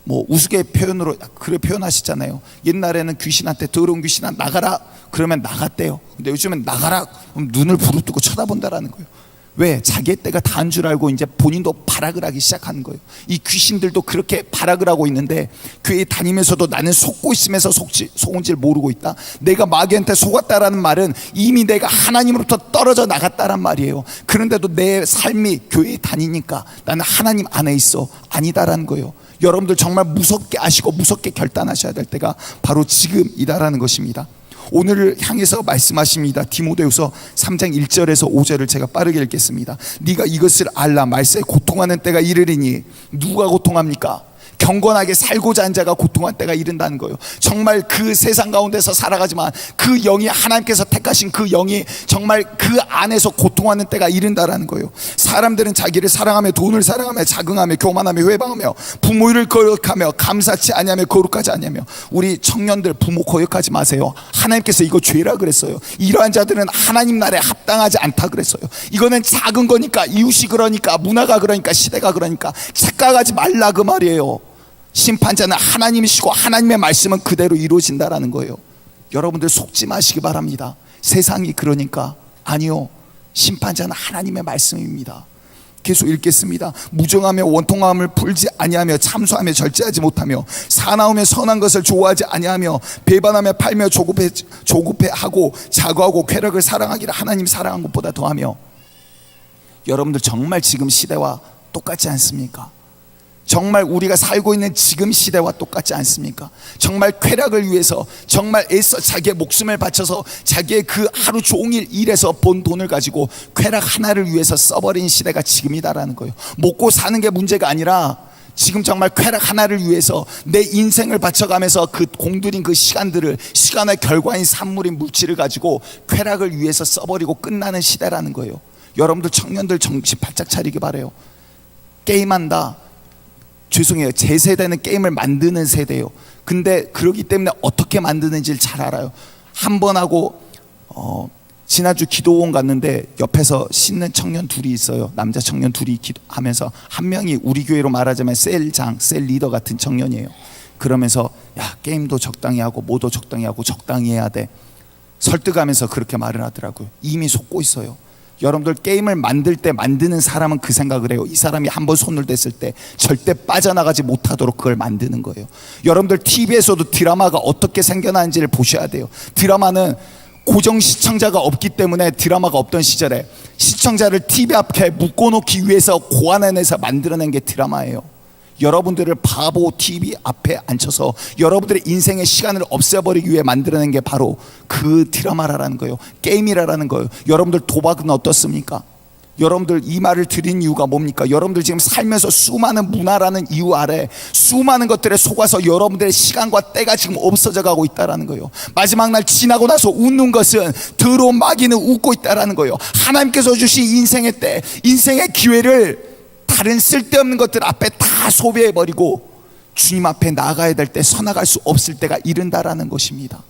뭐 우스개 표현으로 그래 표현하시잖아요. 옛날에는 귀신한테, 더러운 귀신아 나가라 그러면 나갔대요. 근데 요즘엔 나가라 그럼 눈을 부릅뜨고 쳐다본다라는 거예요. 왜? 자기의 때가 닿은 줄 알고 이제 본인도 발악을 하기 시작하는 거예요. 이 귀신들도 그렇게 발악을 하고 있는데, 교회 다니면서도 나는 속고 있으면서 속은 줄 모르고 있다. 내가 마귀한테 속았다라는 말은 이미 내가 하나님으로부터 떨어져 나갔다란 말이에요. 그런데도 내 삶이 교회에 다니니까 나는 하나님 안에 있어. 아니다라는 거예요. 여러분들 정말 무섭게 아시고 무섭게 결단하셔야 될 때가 바로 지금이다라는 것입니다. 오늘을 향해서 말씀하십니다. 디모데후서 3장 1절에서 5절을 제가 빠르게 읽겠습니다. 네가 이것을 알라. 말세에 고통하는 때가 이르리니. 누가 고통합니까? 경건하게 살고자 한 자가 고통할 때가 이른다는 거예요. 정말 그 세상 가운데서 살아가지만 그 영이, 하나님께서 택하신 그 영이 정말 그 안에서 고통하는 때가 이른다라는 거예요. 사람들은 자기를 사랑하며 돈을 사랑하며 자긍하며 교만하며 회방하며 부모를 거역하며 감사치 아니하며 거룩하지 아니하며. 우리 청년들 부모 거역하지 마세요. 하나님께서 이거 죄라 그랬어요. 이러한 자들은 하나님 나라에 합당하지 않다 그랬어요. 이거는 작은 거니까, 이웃이 그러니까, 문화가 그러니까, 시대가 그러니까 착각하지 말라 그 말이에요. 심판자는 하나님이시고 하나님의 말씀은 그대로 이루어진다라는 거예요. 여러분들 속지 마시기 바랍니다. 세상이 그러니까. 아니요, 심판자는 하나님의 말씀입니다. 계속 읽겠습니다. 무정하며 원통함을 풀지 아니하며 참소하며 절제하지 못하며 사나우며 선한 것을 좋아하지 아니하며 배반하며 팔며 조급해하고 자고하고 쾌락을 사랑하기를 하나님 사랑한 것보다 더하며. 여러분들 정말 지금 시대와 똑같지 않습니까? 정말 우리가 살고 있는 지금 시대와 똑같지 않습니까? 정말 쾌락을 위해서 정말 애써 자기의 목숨을 바쳐서 자기의 그 하루 종일 일해서 번 돈을 가지고 쾌락 하나를 위해서 써버린 시대가 지금이다라는 거예요. 먹고 사는 게 문제가 아니라 지금 정말 쾌락 하나를 위해서 내 인생을 바쳐가면서 그 공들인 그 시간들을, 시간의 결과인 산물인 물질을 가지고 쾌락을 위해서 써버리고 끝나는 시대라는 거예요. 여러분들 청년들 정신 바짝 차리기 바라요. 게임한다, 죄송해요, 제 세대는 게임을 만드는 세대예요. 근데 그러기 때문에 어떻게 만드는지를 잘 알아요. 한 번 하고 지난주 기도원 갔는데 옆에서 씻는 청년 둘이 있어요. 남자 청년 둘이 기도하면서 한 명이 우리 교회로 말하자면 셀장, 셀 리더 같은 청년이에요. 그러면서 야, 게임도 적당히 하고 뭐도 적당히 하고 적당히 해야 돼, 설득하면서 그렇게 말을 하더라고요. 이미 속고 있어요. 여러분들 게임을 만들 때 만드는 사람은 그 생각을 해요. 이 사람이 한번 손을 댔을 때 절대 빠져나가지 못하도록 그걸 만드는 거예요. 여러분들 TV에서도 드라마가 어떻게 생겨나는지를 보셔야 돼요. 드라마는 고정 시청자가 없기 때문에 드라마가 없던 시절에 시청자를 TV 앞에 묶어놓기 위해서 고안해내서 만들어낸 게 드라마예요. 여러분들을 바보 TV 앞에 앉혀서 여러분들의 인생의 시간을 없애버리기 위해 만들어낸 게 바로 그 드라마라는 거예요. 게임이라는 거예요. 여러분들 도박은 어떻습니까? 여러분들 이 말을 드린 이유가 뭡니까? 여러분들 지금 살면서 수많은 문화라는 이유 아래 수많은 것들에 속아서 여러분들의 시간과 때가 지금 없어져 가고 있다는 거예요. 마지막 날 지나고 나서 웃는 것은 더러운 마귀는 웃고 있다는 거예요. 하나님께서 주신 인생의 때, 인생의 기회를 다른 쓸데없는 것들 앞에 다 소비해버리고 주님 앞에 나가야 될 때 서나갈 수 없을 때가 이른다라는 것입니다.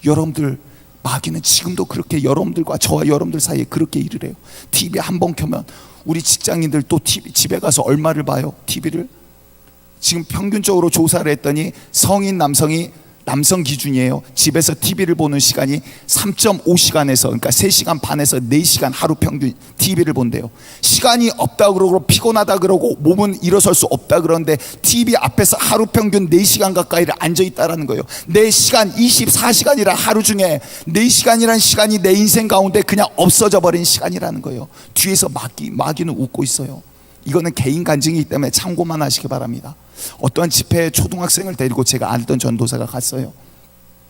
여러분들, 마귀는 지금도 그렇게 여러분들과 저와 여러분들 사이에 그렇게 일을 해요. TV 한 번 켜면 우리 직장인들 또 TV 집에 가서 얼마를 봐요? TV를 지금 평균적으로 조사를 했더니 성인 남성이, 남성 기준이에요, 집에서 TV를 보는 시간이 3.5시간에서 그러니까 3시간 반에서 4시간 하루 평균 TV를 본대요. 시간이 없다 그러고 피곤하다 그러고 몸은 일어설 수 없다 그러는데 TV 앞에서 하루 평균 4시간 가까이를 앉아있다라는 거예요. 내 시간 24시간이라 하루 중에 4시간이라는 시간이 내 인생 가운데 그냥 없어져 버린 시간이라는 거예요. 뒤에서 마귀는 웃고 있어요. 이거는 개인 간증이기 때문에 참고만 하시기 바랍니다. 어떠한 집회에 초등학생을 데리고 제가 알던 전도사가 갔어요.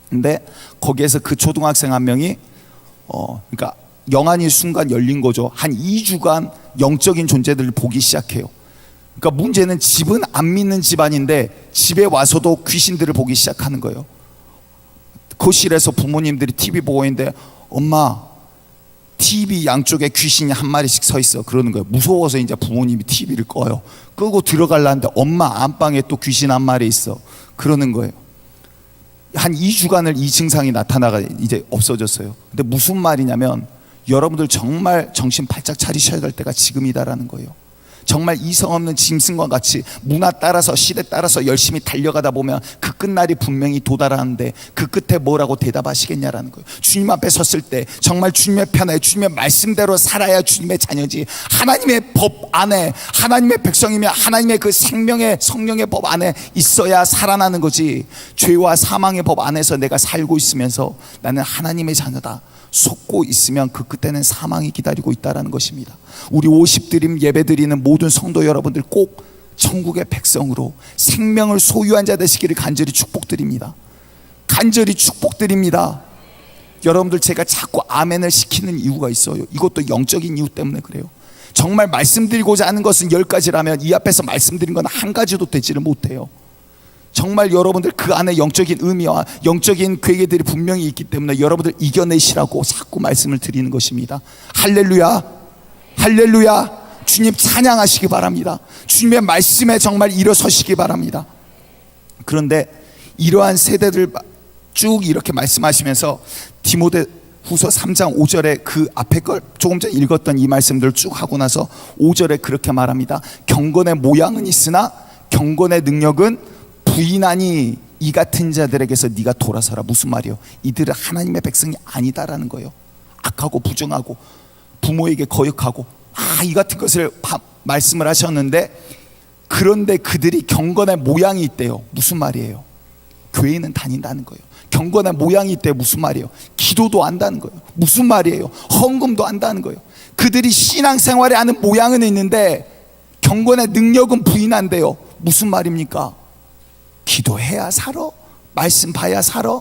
근데 거기에서 그 초등학생 한 명이 그러니까 영안이 순간 열린 거죠. 한 2주간 영적인 존재들을 보기 시작해요. 그러니까 문제는 집은 안 믿는 집안인데 집에 와서도 귀신들을 보기 시작하는 거예요. 거실에서 부모님들이 TV 보고 있는데 엄마, TV 양쪽에 귀신이 한 마리씩 서 있어. 그러는 거예요. 무서워서 이제 부모님이 TV를 꺼요. 끄고 들어가려는데 엄마 안방에 또 귀신 한 마리 있어. 그러는 거예요. 한 2주간을 이 증상이 나타나가 이제 없어졌어요. 근데 무슨 말이냐면 여러분들 정말 정신 바짝 차리셔야 될 때가 지금이다라는 거예요. 정말 이성 없는 짐승과 같이 문화 따라서 시대 따라서 열심히 달려가다 보면 그 끝날이 분명히 도달하는데 그 끝에 뭐라고 대답하시겠냐라는 거예요. 주님 앞에 섰을 때 정말 주님의 편에 주님의 말씀대로 살아야 주님의 자녀지, 하나님의 법 안에 하나님의 백성이며 하나님의 그 생명의 성령의 법 안에 있어야 살아나는 거지, 죄와 사망의 법 안에서 내가 살고 있으면서 나는 하나님의 자녀다 속고 있으면 그 끝에는 사망이 기다리고 있다는 것입니다. 우리 50드림 예배 드리는 모든 성도 여러분들 꼭 천국의 백성으로 생명을 소유한 자 되시기를 간절히 축복드립니다. 간절히 축복드립니다. 여러분들, 제가 자꾸 아멘을 시키는 이유가 있어요. 이것도 영적인 이유 때문에 그래요. 정말 말씀드리고자 하는 것은 10가지라면 이 앞에서 말씀드린 건 한 가지도 되지를 못해요. 정말 여러분들 그 안에 영적인 의미와 영적인 계획들이 분명히 있기 때문에 여러분들 이겨내시라고 자꾸 말씀을 드리는 것입니다. 할렐루야, 할렐루야. 주님 찬양하시기 바랍니다. 주님의 말씀에 정말 일어서시기 바랍니다. 그런데 이러한 세대들 쭉 이렇게 말씀하시면서 디모데후서 3장 5절에 그 앞에 걸 조금 전에 읽었던 이 말씀들을 쭉 하고 나서 5절에 그렇게 말합니다. 경건의 모양은 있으나 경건의 능력은 부인하니 이 같은 자들에게서 네가 돌아서라. 무슨 말이요? 이들은 하나님의 백성이 아니다라는 거예요. 악하고 부정하고 부모에게 거역하고 이 같은 것을 말씀을 하셨는데, 그런데 그들이 경건의 모양이 있대요. 무슨 말이에요? 교회는 다닌다는 거예요. 경건의 모양이 있대요. 무슨 말이에요? 기도도 한다는 거예요. 무슨 말이에요? 헌금도 한다는 거예요. 그들이 신앙생활에 하는 모양은 있는데 경건의 능력은 부인한대요. 무슨 말입니까? 기도해야 살아? 말씀 봐야 살아?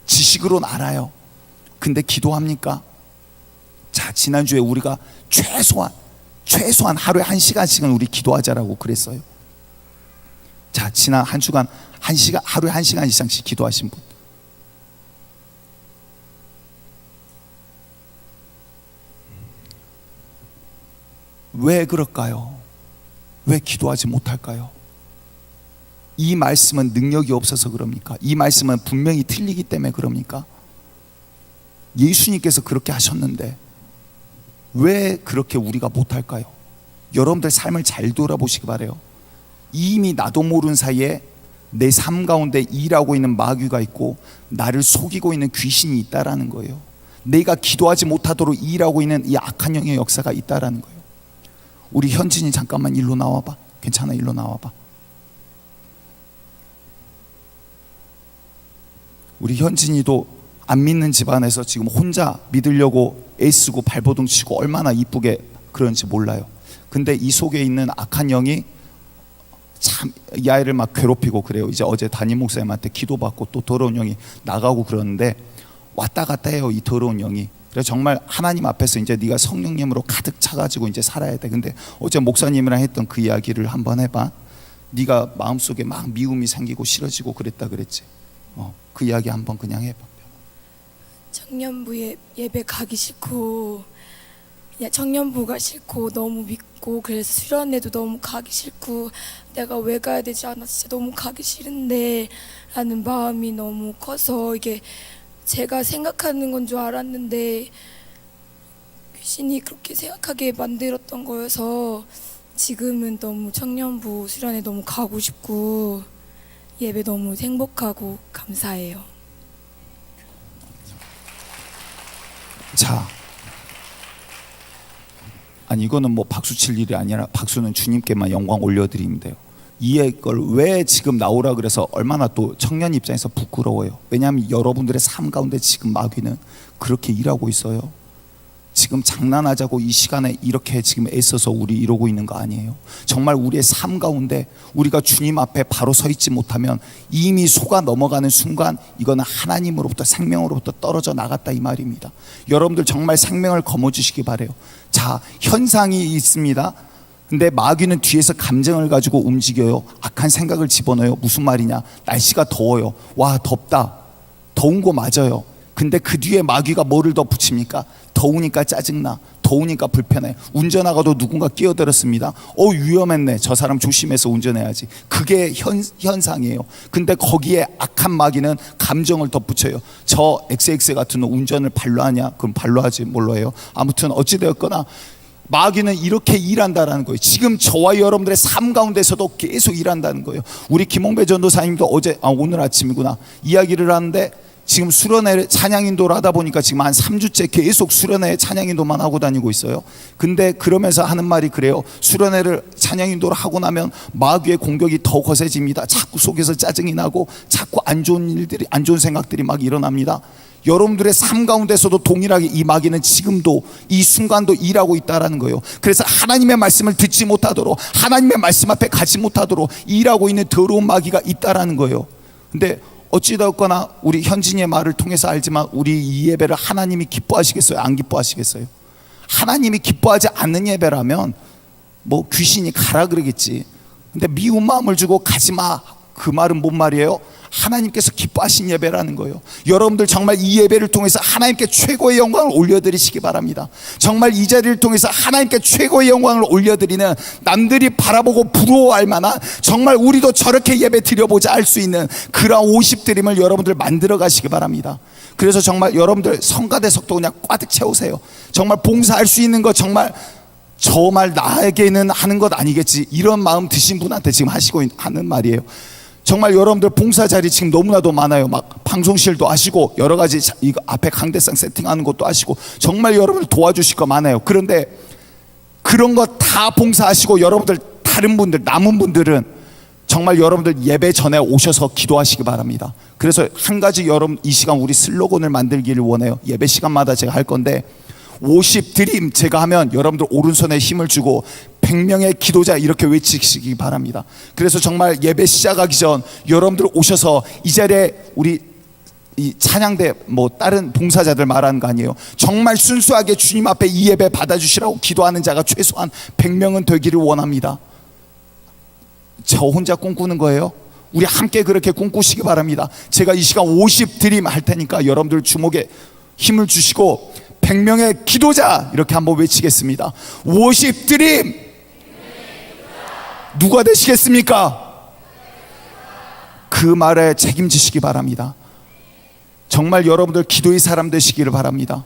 지식으로는 알아요. 근데 기도합니까? 자, 지난주에 우리가 최소한 하루에 1시간씩은 우리 기도하자라고 그랬어요. 자, 지난 한 주간 하루에 1시간 이상씩 기도하신 분. 왜 그럴까요? 왜 기도하지 못할까요? 이 말씀은 능력이 없어서 그럽니까? 이 말씀은 분명히 틀리기 때문에 그럽니까? 예수님께서 그렇게 하셨는데 왜 그렇게 우리가 못할까요? 여러분들 삶을 잘 돌아보시기 바라요. 이미 나도 모르는 사이에 내 삶 가운데 일하고 있는 마귀가 있고 나를 속이고 있는 귀신이 있다라는 거예요. 내가 기도하지 못하도록 일하고 있는 이 악한 영의 역사가 있다라는 거예요. 우리 현진이 잠깐만 일로 나와봐. 괜찮아, 일로 나와봐. 우리 현진이도 안 믿는 집안에서 지금 혼자 믿으려고 애쓰고 발버둥 치고 얼마나 이쁘게 그런지 몰라요. 근데 이 속에 있는 악한 영이 참 이 아이를 막 괴롭히고 그래요. 이제 어제 담임 목사님한테 기도받고 또 더러운 영이 나가고 그러는데 왔다 갔다 해요, 이 더러운 영이. 그래서 정말 하나님 앞에서 이제 네가 성령님으로 가득 차가지고 이제 살아야 돼. 근데 어제 목사님이랑 했던 그 이야기를 한번 해봐. 네가 마음속에 막 미움이 생기고 싫어지고 그랬다 그랬지. 그 이야기 한번 그냥 해봐. 청년부 예배 가기 싫고, 그냥 청년부가 싫고 너무 믿고, 그래서 수련회도 너무 가기 싫고, 내가 왜 가야 되지? 나 진짜 너무 가기 싫은데 라는 마음이 너무 커서 이게 제가 생각하는 건 줄 알았는데 귀신이 그렇게 생각하게 만들었던 거여서 지금은 너무 청년부 수련회 너무 가고 싶고 예배 너무 행복하고 감사해요. 자, 아니 이거는 뭐 박수 칠 일이 아니라 박수는 주님께만 영광 올려드리면 돼요. 이걸 왜 지금 나오라 그래서 얼마나 또 청년 입장에서 부끄러워요. 왜냐하면 여러분들의 삶 가운데 지금 마귀는 그렇게 일하고 있어요. 지금 장난하자고 이 시간에 이렇게 지금 애써서 우리 이러고 있는 거 아니에요. 정말 우리의 삶 가운데 우리가 주님 앞에 바로 서 있지 못하면 이미 속아 넘어가는 순간 이거는 하나님으로부터 생명으로부터 떨어져 나갔다 이 말입니다. 여러분들 정말 생명을 거머쥐시기 바라요. 자, 현상이 있습니다. 근데 마귀는 뒤에서 감정을 가지고 움직여요. 악한 생각을 집어넣어요. 무슨 말이냐? 날씨가 더워요. 와, 덥다. 더운 거 맞아요. 근데 그 뒤에 마귀가 뭐를 더 붙입니까? 더우니까 짜증나, 더우니까 불편해. 운전하고도 누군가 끼어들었습니다. 위험했네. 저 사람 조심해서 운전해야지. 그게 현상이에요. 근데 거기에 악한 마귀는 감정을 덧붙여요. 저 XX 같은 놈 운전을 발로 하냐? 그럼 발로 하지, 뭘로 해요? 아무튼 어찌되었거나 마귀는 이렇게 일한다라는 거예요. 지금 저와 여러분들의 삶 가운데서도 계속 일한다는 거예요. 우리 김홍배 전도사님도 오늘 아침이구나 이야기를 하는데, 지금 수련회 찬양인도를 하다 보니까 지금 한 3주째 계속 수련회 찬양인도만 하고 다니고 있어요. 근데 그러면서 하는 말이 그래요. 수련회를 찬양인도를 하고 나면 마귀의 공격이 더 거세집니다. 자꾸 속에서 짜증이 나고 자꾸 안 좋은 생각들이 막 일어납니다. 여러분들의 삶 가운데서도 동일하게 이 마귀는 지금도 이 순간도 일하고 있다라는 거예요. 그래서 하나님의 말씀을 듣지 못하도록, 하나님의 말씀 앞에 가지 못하도록 일하고 있는 더러운 마귀가 있다라는 거예요. 근데 어찌되었거나 우리 현진이의 말을 통해서 알지만 우리 이 예배를 하나님이 기뻐하시겠어요? 안 기뻐하시겠어요? 하나님이 기뻐하지 않는 예배라면 뭐 귀신이 가라 그러겠지. 근데 미운 마음을 주고 가지마, 그 말은 뭔 말이에요? 하나님께서 기뻐하신 예배라는 거예요. 여러분들 정말 이 예배를 통해서 하나님께 최고의 영광을 올려드리시기 바랍니다. 정말 이 자리를 통해서 하나님께 최고의 영광을 올려드리는, 남들이 바라보고 부러워할 만한, 정말 우리도 저렇게 예배 드려보자 할 수 있는 그런 50드림을 여러분들 만들어 가시기 바랍니다. 그래서 정말 여러분들 성가대석도 그냥 꽉 채우세요. 정말 봉사할 수 있는 거 정말 저말 나에게는 하는 것 아니겠지, 이런 마음 드신 분한테 지금 하는 말이에요. 정말 여러분들 봉사 자리 지금 너무나도 많아요. 막 방송실도 하시고 여러 가지 이거 앞에 강대상 세팅하는 것도 하시고 정말 여러분들 도와주실 거 많아요. 그런데 그런 거 다 봉사하시고 여러분들 다른 분들 남은 분들은 정말 여러분들 예배 전에 오셔서 기도하시기 바랍니다. 그래서 한 가지 여러분 이 시간 우리 슬로건을 만들기를 원해요. 예배 시간마다 제가 할 건데 50 드림 제가 하면 여러분들 오른손에 힘을 주고 100명의 기도자 이렇게 외치시기 바랍니다. 그래서 정말 예배 시작하기 전 여러분들 오셔서 이 자리에 우리 이 찬양대 뭐 다른 봉사자들 말하는 거 아니에요. 정말 순수하게 주님 앞에 이 예배 받아주시라고 기도하는 자가 최소한 100명은 되기를 원합니다. 저 혼자 꿈꾸는 거예요? 우리 함께 그렇게 꿈꾸시기 바랍니다. 제가 이 시간 50 드림 할 테니까 여러분들 주목에 힘을 주시고 100명의 기도자 이렇게 한번 외치겠습니다. 50 드림 누가 되시겠습니까? 그 말에 책임지시기 바랍니다. 정말 여러분들 기도의 사람 되시기를 바랍니다.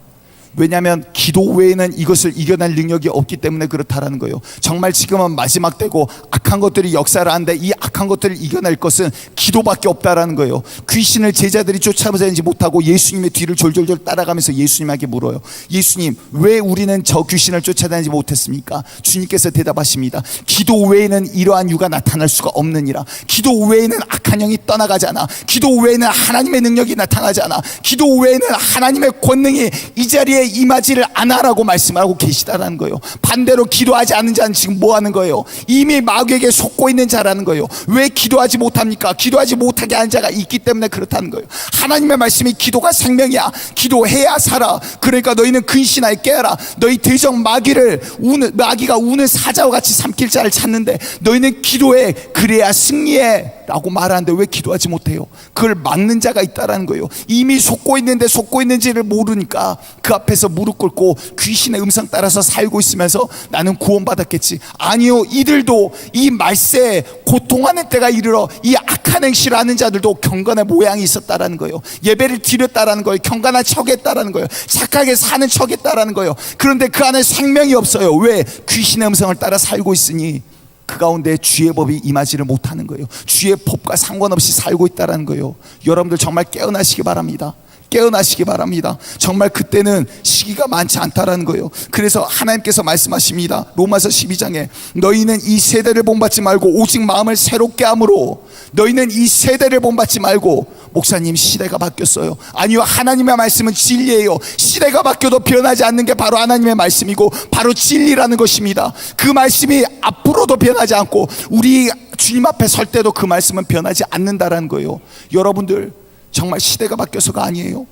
왜냐하면 기도 외에는 이것을 이겨낼 능력이 없기 때문에 그렇다라는 거예요. 정말 지금은 마지막 때고 악한 것들이 역사를 하는데 이 악한 것들을 이겨낼 것은 기도밖에 없다라는 거예요. 귀신을 제자들이 쫓아내지 못하고 예수님의 뒤를 졸졸졸 따라가면서 예수님에게 물어요. 예수님, 왜 우리는 저 귀신을 쫓아내지 못했습니까? 주님께서 대답하십니다. 기도 외에는 이러한 유가 나타날 수가 없느니라. 기도 외에는 악한 영이 떠나가지 않아. 기도 외에는 하나님의 능력이 나타나지 않아. 기도 외에는 하나님의 권능이 이 자리에 임하지를 않아라고 말씀하고 계시다라는 거예요. 반대로 기도하지 않는 자는 지금 뭐 하는 거예요? 이미 마귀에게 속고 있는 자라는 거예요. 왜 기도하지 못합니까? 기도하지 못하게 하는 자가 있기 때문에 그렇다는 거예요. 하나님의 말씀이 기도가 생명이야. 기도해야 살아. 그러니까 너희는 근신하여 깨어라. 너희 대적 마귀가 우는 사자와 같이 삼킬 자를 찾는데 너희는 기도해. 그래야 승리해 라고 말하는데 왜 기도하지 못해요? 그걸 막는 자가 있다라는 거예요. 이미 속고 있는데 속고 있는지를 모르니까 그 앞에서 무릎 꿇고 귀신의 음성 따라서 살고 있으면서 나는 구원받았겠지. 아니요, 이들도 이 말세에 고통하는 때가 이르러 이 악한 행실을 하는 자들도 경건의 모양이 있었다라는 거예요. 예배를 드렸다라는 거예요. 경건한 척했다라는 거예요. 착하게 사는 척했다라는 거예요. 그런데 그 안에 생명이 없어요. 왜? 귀신의 음성을 따라 살고 있으니 그 가운데 주의 법이 임하지를 못하는 거예요. 주의 법과 상관없이 살고 있다는 거예요. 여러분들 정말 깨어나시기 바랍니다. 깨어나시기 바랍니다. 정말 그때는 시기가 많지 않다라는 거예요. 그래서 하나님께서 말씀하십니다. 로마서 12장에 너희는 이 세대를 본받지 말고 오직 마음을 새롭게 함으로 너희는 이 세대를 본받지 말고 목사님 시대가 바뀌었어요. 아니요, 하나님의 말씀은 진리예요. 시대가 바뀌어도 변하지 않는 게 바로 하나님의 말씀이고 바로 진리라는 것입니다. 그 말씀이 앞으로도 변하지 않고 우리 주님 앞에 설 때도 그 말씀은 변하지 않는다라는 거예요. 여러분들 정말 시대가 바뀌어서가 아니에요.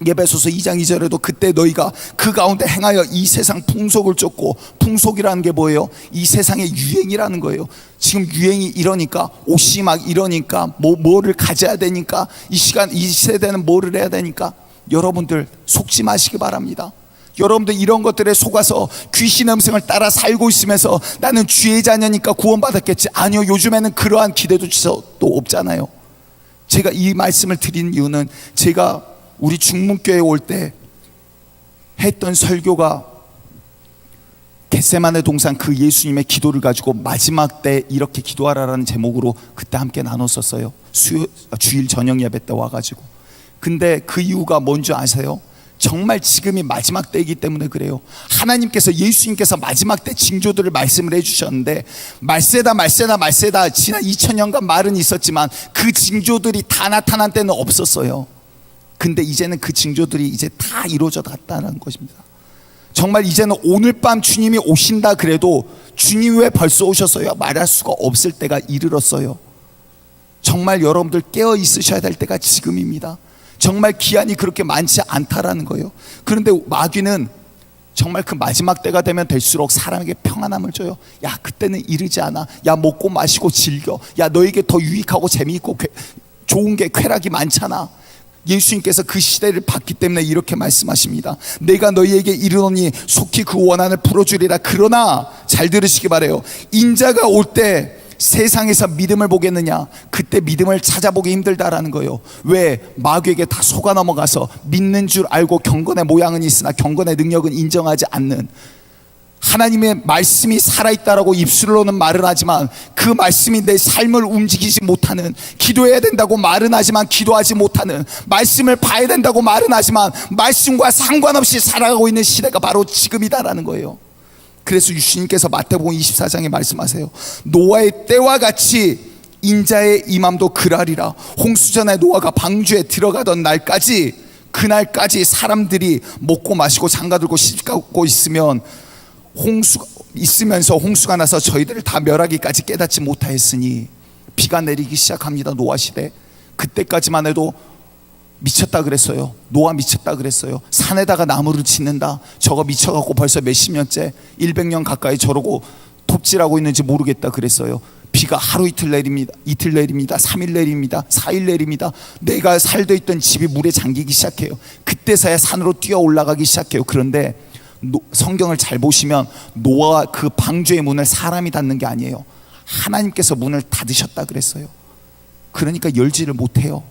에베소서 2장 2절에도 그때 너희가 그 가운데 행하여 이 세상 풍속을 쫓고, 풍속이라는 게 뭐예요? 이 세상의 유행이라는 거예요. 지금 유행이 이러니까 옷이 막 이러니까 뭐를 가져야 되니까 이 세대는 뭐를 해야 되니까 여러분들 속지 마시기 바랍니다. 여러분들 이런 것들에 속아서 귀신 음성을 따라 살고 있으면서 나는 주의 자녀니까 구원받았겠지. 아니요, 요즘에는 그러한 기대도 또 없잖아요. 제가 이 말씀을 드린 이유는 제가 우리 중문교회에 올 때 했던 설교가 겟세마네 동산 그 예수님의 기도를 가지고 마지막 때 이렇게 기도하라라는 제목으로 그때 함께 나눴었어요. 주일 저녁 예배 때 와가지고. 근데 그 이유가 뭔지 아세요? 정말 지금이 마지막 때이기 때문에 그래요. 하나님께서 예수님께서 마지막 때 징조들을 말씀을 해주셨는데 말세다 지난 2000년간 말은 있었지만 그 징조들이 다 나타난 때는 없었어요. 근데 이제는 그 징조들이 이제 다 이루어져 갔다는 것입니다. 정말 이제는 오늘 밤 주님이 오신다 그래도 주님 왜 벌써 오셨어요? 말할 수가 없을 때가 이르렀어요. 정말 여러분들 깨어 있으셔야 될 때가 지금입니다. 정말 기한이 그렇게 많지 않다라는 거예요. 그런데 마귀는 정말 그 마지막 때가 되면 될수록 사람에게 평안함을 줘요. 야, 그때는 이르지 않아. 야, 먹고 마시고 즐겨. 야, 너에게 더 유익하고 재미있고 좋은 게 쾌락이 많잖아. 예수님께서 그 시대를 봤기 때문에 이렇게 말씀하십니다. 내가 너희에게 이르노니 속히 그 원한을 풀어주리라. 그러나 잘 들으시기 바라요. 인자가 올 때 세상에서 믿음을 보겠느냐? 그때 믿음을 찾아보기 힘들다라는 거예요. 왜? 마귀에게 다 속아 넘어가서 믿는 줄 알고 경건의 모양은 있으나 경건의 능력은 인정하지 않는, 하나님의 말씀이 살아있다라고 입술로는 말은 하지만 그 말씀이 내 삶을 움직이지 못하는, 기도해야 된다고 말은 하지만 기도하지 못하는, 말씀을 봐야 된다고 말은 하지만 말씀과 상관없이 살아가고 있는 시대가 바로 지금이다라는 거예요. 그래서 주님께서 마태복음 24장에 말씀하세요. 노아의 때와 같이 인자의 임함도 그라리라. 홍수전에 노아가 방주에 들어가던 날까지, 그날까지 사람들이 먹고 마시고 장가들고 시집가고 있으면서 홍수가 나서 저희들을 다 멸하기까지 깨닫지 못하였으니 비가 내리기 시작합니다. 노아 시대. 그때까지만 해도 미쳤다 그랬어요. 노아 미쳤다 그랬어요. 산에다가 나무를 짓는다, 저거 미쳐갖고 벌써 몇십 년째 100년 가까이 저러고 톱질하고 있는지 모르겠다 그랬어요. 비가 하루 이틀 내립니다. 이틀 내립니다. 3일 내립니다. 4일 내립니다. 내가 살고 있던 집이 물에 잠기기 시작해요. 그때서야 산으로 뛰어 올라가기 시작해요. 그런데 성경을 잘 보시면 노아 그 방주의 문을 사람이 닫는 게 아니에요. 하나님께서 문을 닫으셨다 그랬어요. 그러니까 열지를 못해요.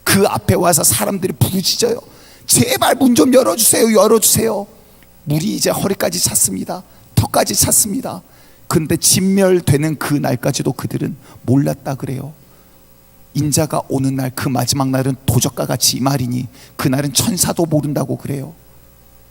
그 앞에 와서 사람들이 부르짖어요. 제발 문 좀 열어주세요. 열어주세요. 물이 이제 허리까지 찼습니다. 턱까지 찼습니다. 근데 진멸되는 그 날까지도 그들은 몰랐다 그래요. 인자가 오는 날, 그 마지막 날은 도적과 같이 임하리니 그날은 천사도 모른다고 그래요.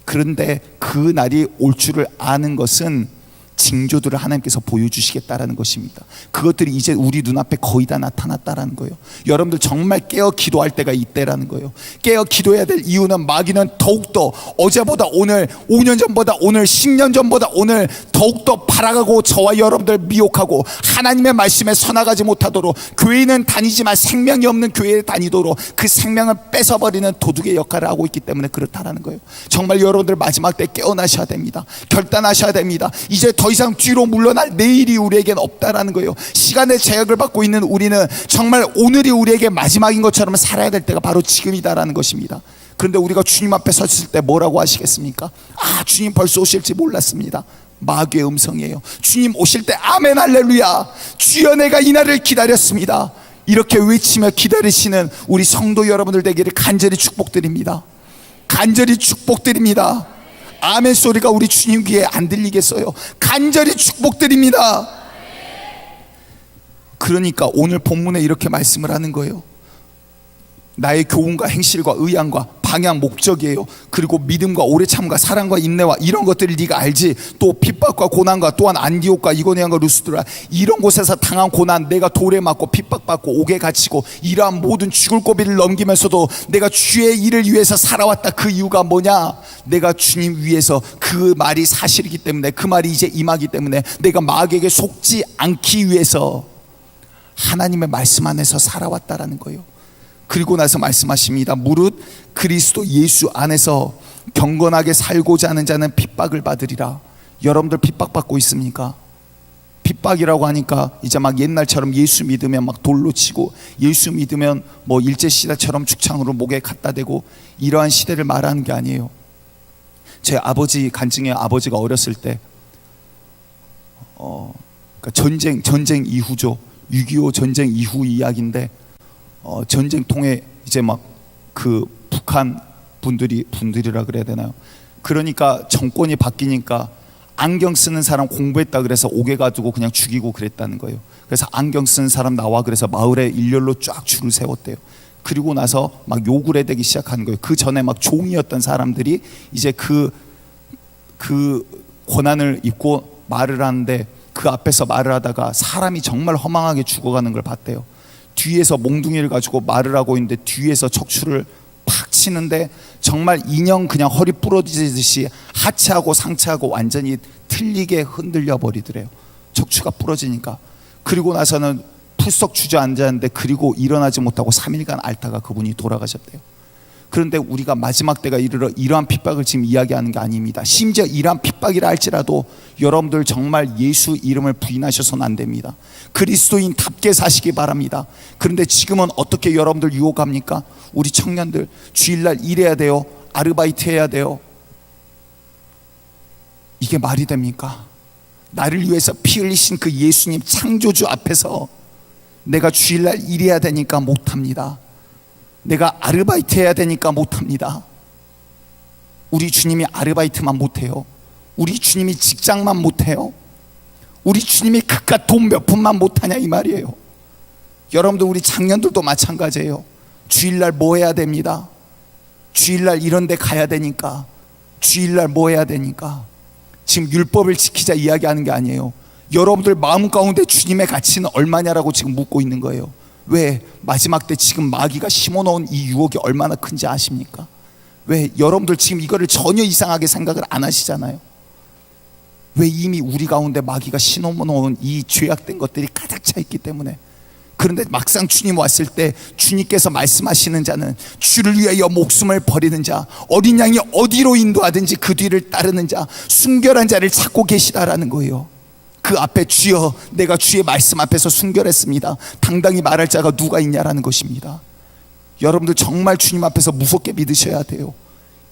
그런데 그 날이 올 줄을 아는 것은 징조들을 하나님께서 보여주시겠다라는 것입니다. 그것들이 이제 우리 눈앞에 거의 다 나타났다라는 거예요. 여러분들 정말 깨어 기도할 때가 이때라는 거예요. 깨어 기도해야 될 이유는 마귀는 더욱더 어제보다 오늘, 5년 전보다 오늘, 10년 전보다 오늘 더욱더 발악하고 저와 여러분들 미혹하고 하나님의 말씀에 서나가지 못하도록, 교회는 다니지만 생명이 없는 교회에 다니도록 그 생명을 뺏어버리는 도둑의 역할을 하고 있기 때문에 그렇다라는 거예요. 정말 여러분들 마지막 때 깨어나셔야 됩니다. 결단하셔야 됩니다. 이제 더 이상 뒤로 물러날 내일이 우리에겐 없다라는 거예요. 시간의 제약을 받고 있는 우리는 정말 오늘이 우리에게 마지막인 것처럼 살아야 될 때가 바로 지금이다라는 것입니다. 그런데 우리가 주님 앞에 섰을 때 뭐라고 하시겠습니까? 아, 주님 벌써 오실지 몰랐습니다. 마귀의 음성이에요. 주님 오실 때 아멘 할렐루야, 주여 내가 이 날을 기다렸습니다, 이렇게 외치며 기다리시는 우리 성도 여러분들 되기를 간절히 축복드립니다. 간절히 축복드립니다. 아멘 소리가 우리 주님 귀에 안 들리겠어요? 간절히 축복드립니다. 그러니까 오늘 본문에 이렇게 말씀을 하는 거예요. 나의 교훈과 행실과 의향과 방향, 목적이에요. 그리고 믿음과 오래 참과 사랑과 인내와 이런 것들을 네가 알지. 또 핍박과 고난과 또한 안디옥과 이고니온과 루스드라 이런 곳에서 당한 고난, 내가 돌에 맞고 핍박받고 옥에 갇히고 이러한 모든 죽을 고비를 넘기면서도 내가 주의 일을 위해서 살아왔다. 그 이유가 뭐냐? 내가 주님 위해서, 그 말이 사실이기 때문에, 그 말이 이제 임하기 때문에 내가 마귀에게 속지 않기 위해서 하나님의 말씀 안에서 살아왔다라는 거예요. 그리고 나서 말씀하십니다. 무릇 그리스도 예수 안에서 경건하게 살고자 하는 자는 핍박을 받으리라. 여러분들 핍박받고 있습니까? 핍박이라고 하니까 이제 막 옛날처럼 예수 믿으면 막 돌로 치고, 예수 믿으면 뭐 일제시대처럼 축창으로 목에 갖다 대고 이러한 시대를 말하는 게 아니에요. 제 아버지 간증에, 아버지가 어렸을 때 그러니까 전쟁 이후죠. 6.25 전쟁 이후 이야기인데 전쟁 통해 이제 막 그 북한 분들이라 그래야 되나요? 그러니까 정권이 바뀌니까 안경 쓰는 사람 공부했다 그래서 옥에 가두고 그냥 죽이고 그랬다는 거예요. 그래서 안경 쓰는 사람 나와 그래서 마을에 일렬로 쫙 줄을 세웠대요. 그리고 나서 막 욕을 해대기 시작한 거예요. 그 전에 막 종이었던 사람들이 이제 그 권한을 입고 말을 하는데, 그 앞에서 말을 하다가 사람이 정말 허망하게 죽어가는 걸 봤대요. 뒤에서 몽둥이를 가지고 말을 하고 있는데 뒤에서 척추를 팍 치는데 정말 인형 그냥 허리 부러지듯이 하체하고 상체하고 완전히 틀리게 흔들려 버리더래요. 척추가 부러지니까. 그리고 나서는 풀썩 주저앉았는데, 그리고 일어나지 못하고 3일간 앓다가 그분이 돌아가셨대요. 그런데 우리가 마지막 때가 이르러 이러한 핍박을 지금 이야기하는 게 아닙니다. 심지어 이러한 핍박이라 할지라도 여러분들 정말 예수 이름을 부인하셔서는 안 됩니다. 그리스도인답게 사시기 바랍니다. 그런데 지금은 어떻게 여러분들 유혹합니까? 우리 청년들 주일날 일해야 돼요, 아르바이트 해야 돼요. 이게 말이 됩니까? 나를 위해서 피 흘리신 그 예수님 창조주 앞에서 내가 주일날 일해야 되니까 못합니다. 내가 아르바이트 해야 되니까 못합니다. 우리 주님이 아르바이트만 못해요. 우리 주님이 직장만 못해요. 우리 주님이 그깟 돈 몇 푼만 못하냐 이 말이에요. 여러분들 우리 장년들도 마찬가지예요. 주일날 뭐 해야 됩니다. 주일날 이런 데 가야 되니까, 주일날 뭐 해야 되니까. 지금 율법을 지키자 이야기하는 게 아니에요. 여러분들 마음 가운데 주님의 가치는 얼마냐라고 지금 묻고 있는 거예요. 왜? 마지막 때 지금 마귀가 심어놓은 이 유혹이 얼마나 큰지 아십니까? 왜? 여러분들 지금 이거를 전혀 이상하게 생각을 안 하시잖아요. 왜? 이미 우리 가운데 마귀가 심어놓은 이 죄악된 것들이 가득 차 있기 때문에. 그런데 막상 주님 왔을 때 주님께서 말씀하시는 자는 주를 위하여 목숨을 버리는 자, 어린 양이 어디로 인도하든지 그 뒤를 따르는 자, 순결한 자를 찾고 계시다라는 거예요. 그 앞에 주여, 내가 주의 말씀 앞에서 순결했습니다, 당당히 말할 자가 누가 있냐라는 것입니다. 여러분들 정말 주님 앞에서 무섭게 믿으셔야 돼요.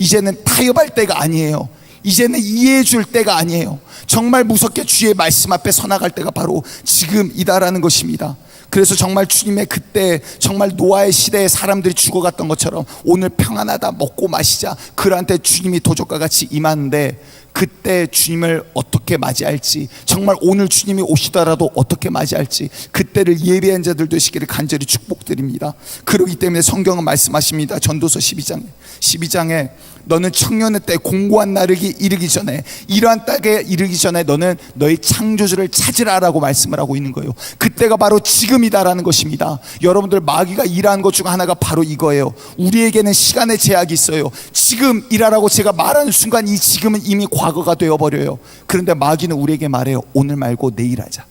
이제는 타협할 때가 아니에요. 이제는 이해해 줄 때가 아니에요. 정말 무섭게 주의 말씀 앞에 서나갈 때가 바로 지금이다라는 것입니다. 그래서 정말 주님의 그때 정말 노아의 시대에 사람들이 죽어갔던 것처럼 오늘 평안하다, 먹고 마시자, 그한테 주님이 도적과 같이 임하는데 그때 주님을 어떻게 맞이할지, 정말 오늘 주님이 오시더라도 어떻게 맞이할지 그때를 예비한 자들 되시기를 간절히 축복드립니다. 그렇기 때문에 성경은 말씀하십니다. 전도서 12장에 너는 청년의 때 공고한 날이 이르기 전에, 이러한 때에 이르기 전에 너는 너의 창조주를 찾으라라고 말씀을 하고 있는 거예요. 그때가 바로 지금이다라는 것입니다. 여러분들 마귀가 일하는 것 중 하나가 바로 이거예요. 우리에게는 시간의 제약이 있어요. 지금 일하라고 제가 말하는 순간 이 지금은 이미 과거가 되어버려요. 그런데 마귀는 우리에게 말해요. 오늘 말고 내일 하자,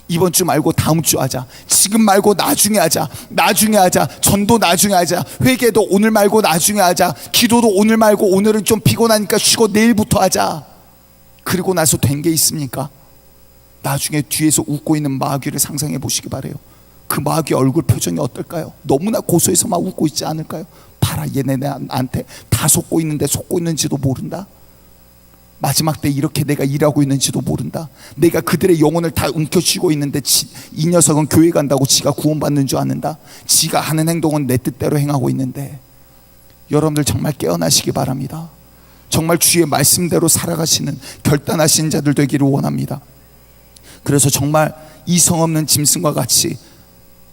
이번 주 말고 다음 주 하자, 지금 말고 나중에 하자, 나중에 하자, 전도 나중에 하자, 회개도 오늘 말고 나중에 하자, 기도도 오늘 말고 오늘은 좀 피곤하니까 쉬고 내일부터 하자. 그리고 나서 된 게 있습니까? 나중에 뒤에서 웃고 있는 마귀를 상상해 보시기 바래요. 그 마귀 얼굴 표정이 어떨까요? 너무나 고소해서 막 웃고 있지 않을까요? 봐라, 얘네 나한테 다 속고 있는데 속고 있는지도 모른다. 마지막 때 이렇게 내가 일하고 있는지도 모른다. 내가 그들의 영혼을 다 움켜쥐고 있는데 이 녀석은 교회 간다고 지가 구원받는 줄 아는다. 지가 하는 행동은 내 뜻대로 행하고 있는데. 여러분들 정말 깨어나시기 바랍니다. 정말 주의 말씀대로 살아가시는 결단하신 자들 되기를 원합니다. 그래서 정말 이성 없는 짐승과 같이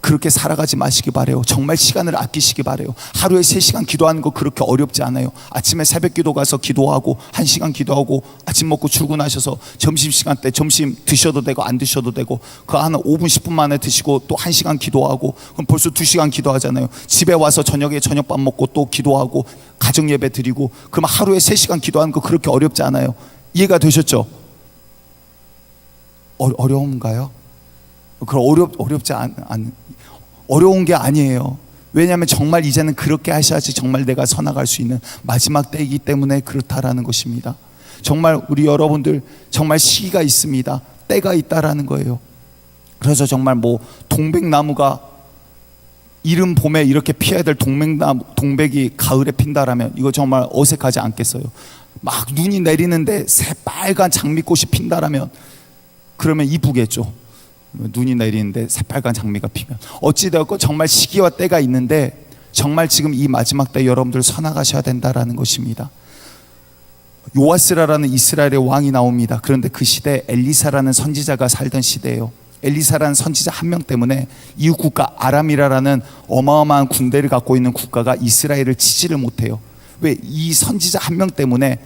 그렇게 살아가지 마시기 바래요. 정말 시간을 아끼시기 바래요. 하루에 3시간 기도하는 거 그렇게 어렵지 않아요. 아침에 새벽 기도 가서 기도하고 1시간 기도하고 아침 먹고 출근하셔서 점심시간 때 점심 드셔도 되고 안 드셔도 되고 그 한 5분 10분 만에 드시고 또 1시간 기도하고 그럼 벌써 2시간 기도하잖아요. 집에 와서 저녁에 저녁밥 먹고 또 기도하고 가정예배 드리고, 그럼 하루에 3시간 기도하는 거 그렇게 어렵지 않아요. 이해가 되셨죠? 어려운가요? 그럼 어렵지 어려운 게 아니에요. 왜냐하면 정말 이제는 그렇게 하셔야지 정말 내가 서나갈 수 있는 마지막 때이기 때문에 그렇다라는 것입니다. 정말 우리 여러분들 정말 시기가 있습니다. 때가 있다라는 거예요. 그래서 정말 뭐 동백나무가 이른 봄에 이렇게 피해야 될 동백이 가을에 핀다라면 이거 정말 어색하지 않겠어요? 막 눈이 내리는데 새빨간 장미꽃이 핀다라면 그러면 이쁘겠죠. 눈이 내리는데 새빨간 장미가 피면. 어찌되었건 정말 시기와 때가 있는데 정말 지금 이 마지막 때 여러분들 서나가셔야 된다라는 것입니다. 요아스라라는 이스라엘의 왕이 나옵니다. 그런데 그 시대에 엘리사라는 선지자가 살던 시대예요. 엘리사라는 선지자 한 명 때문에 이웃 국가 아람이라는 어마어마한 군대를 갖고 있는 국가가 이스라엘을 치지를 못해요. 왜? 이 선지자 한 명 때문에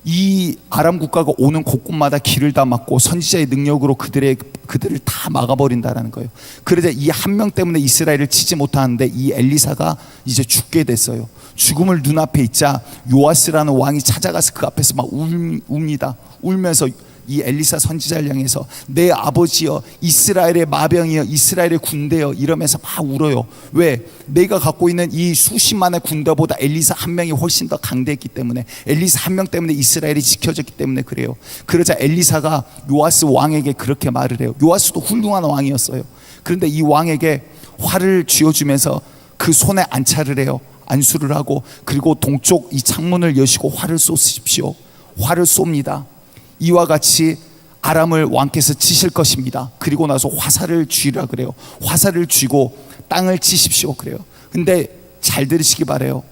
이 아람 국가가 오는 곳곳마다 길을 다 막고 선지자의 능력으로 그들을 다 막아버린다라는 거예요. 그러자 이 한 명 때문에 이스라엘을 치지 못하는데 이 엘리사가 이제 죽게 됐어요. 죽음을 눈앞에 있자 요아스라는 왕이 찾아가서 그 앞에서 막 웁니다. 울면서 이 엘리사 선지자를 향해서 내 아버지여, 이스라엘의 마병이여, 이스라엘의 군대여 이러면서 막 울어요. 왜? 내가 갖고 있는 이 수십만의 군대보다 엘리사 한 명이 훨씬 더 강대했기 때문에, 엘리사 한 명 때문에 이스라엘이 지켜졌기 때문에 그래요. 그러자 엘리사가 요아스 왕에게 그렇게 말을 해요. 요아스도 훌륭한 왕이었어요. 그런데 이 왕에게 활을 쥐어주면서 그 손에 안차를 해요. 안수를 하고, 그리고 동쪽 이 창문을 여시고 활을 쏘십시오. 활을 쏩니다. 이와 같이 아람을 왕께서 치실 것입니다. 그리고 나서 화살을 쥐라 그래요. 화살을 쥐고 땅을 치십시오 그래요. 근데 잘 들으시기 바래요.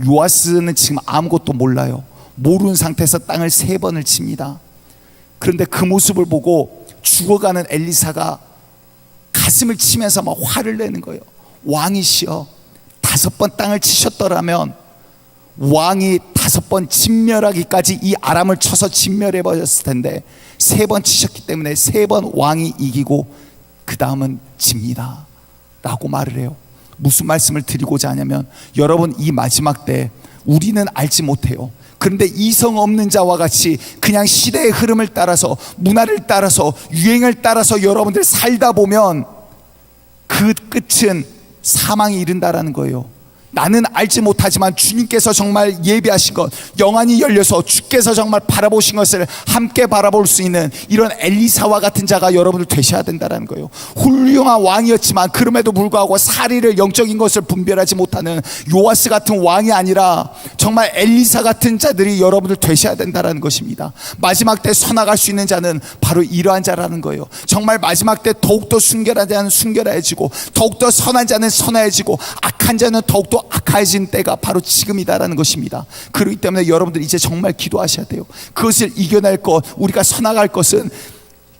요아스는 지금 아무것도 몰라요. 모르는 상태에서 땅을 3번을 칩니다. 그런데 그 모습을 보고 죽어가는 엘리사가 가슴을 치면서 막 화를 내는 거예요. 왕이시여, 5번 땅을 치셨더라면 왕이 5번 진멸하기까지 이 아람을 쳐서 진멸해 버렸을 텐데 3번 치셨기 때문에 3번 왕이 이기고 그 다음은 집니다 라고 말을 해요. 무슨 말씀을 드리고자 하냐면, 여러분, 이 마지막 때 우리는 알지 못해요. 그런데 이성 없는 자와 같이 그냥 시대의 흐름을 따라서, 문화를 따라서, 유행을 따라서 여러분들 살다 보면 그 끝은 사망에 이른다라는 거예요. 나는 알지 못하지만 주님께서 정말 예비하신 것, 영안이 열려서 주께서 정말 바라보신 것을 함께 바라볼 수 있는 이런 엘리사와 같은 자가 여러분들 되셔야 된다는 거예요. 훌륭한 왕이었지만 그럼에도 불구하고 사리를, 영적인 것을 분별하지 못하는 요아스 같은 왕이 아니라 정말 엘리사 같은 자들이 여러분들 되셔야 된다는 것입니다. 마지막 때 서나갈 수 있는 자는 바로 이러한 자라는 거예요. 정말 마지막 때 더욱더 순결한 자는 순결해지고, 더욱더 선한 자는 선해지고, 악한 자는 더욱더 악해진 때가 바로 지금이다라는 것입니다. 그렇기 때문에 여러분들 이제 정말 기도하셔야 돼요. 그것을 이겨낼 것, 우리가 서나갈 것은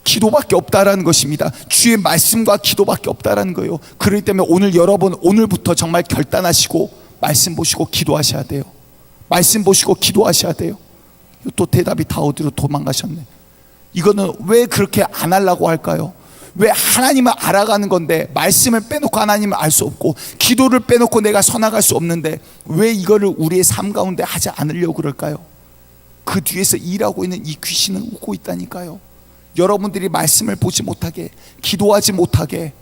기도밖에 없다라는 것입니다. 주의 말씀과 기도밖에 없다라는 거예요. 그렇기 때문에 오늘 여러분, 오늘부터 정말 결단하시고 말씀 보시고 기도하셔야 돼요. 말씀 보시고 기도하셔야 돼요. 또 대답이 다 어디로 도망가셨네. 이거는 왜 그렇게 안 하려고 할까요? 왜 하나님을 알아가는 건데 말씀을 빼놓고 하나님을 알 수 없고, 기도를 빼놓고 내가 서나갈 수 없는데 왜 이거를 우리의 삶 가운데 하지 않으려고 그럴까요? 그 뒤에서 일하고 있는 이 귀신은 웃고 있다니까요. 여러분들이 말씀을 보지 못하게, 기도하지 못하게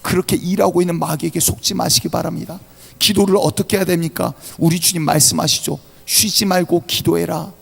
그렇게 일하고 있는 마귀에게 속지 마시기 바랍니다. 기도를 어떻게 해야 됩니까? 우리 주님 말씀하시죠. 쉬지 말고 기도해라.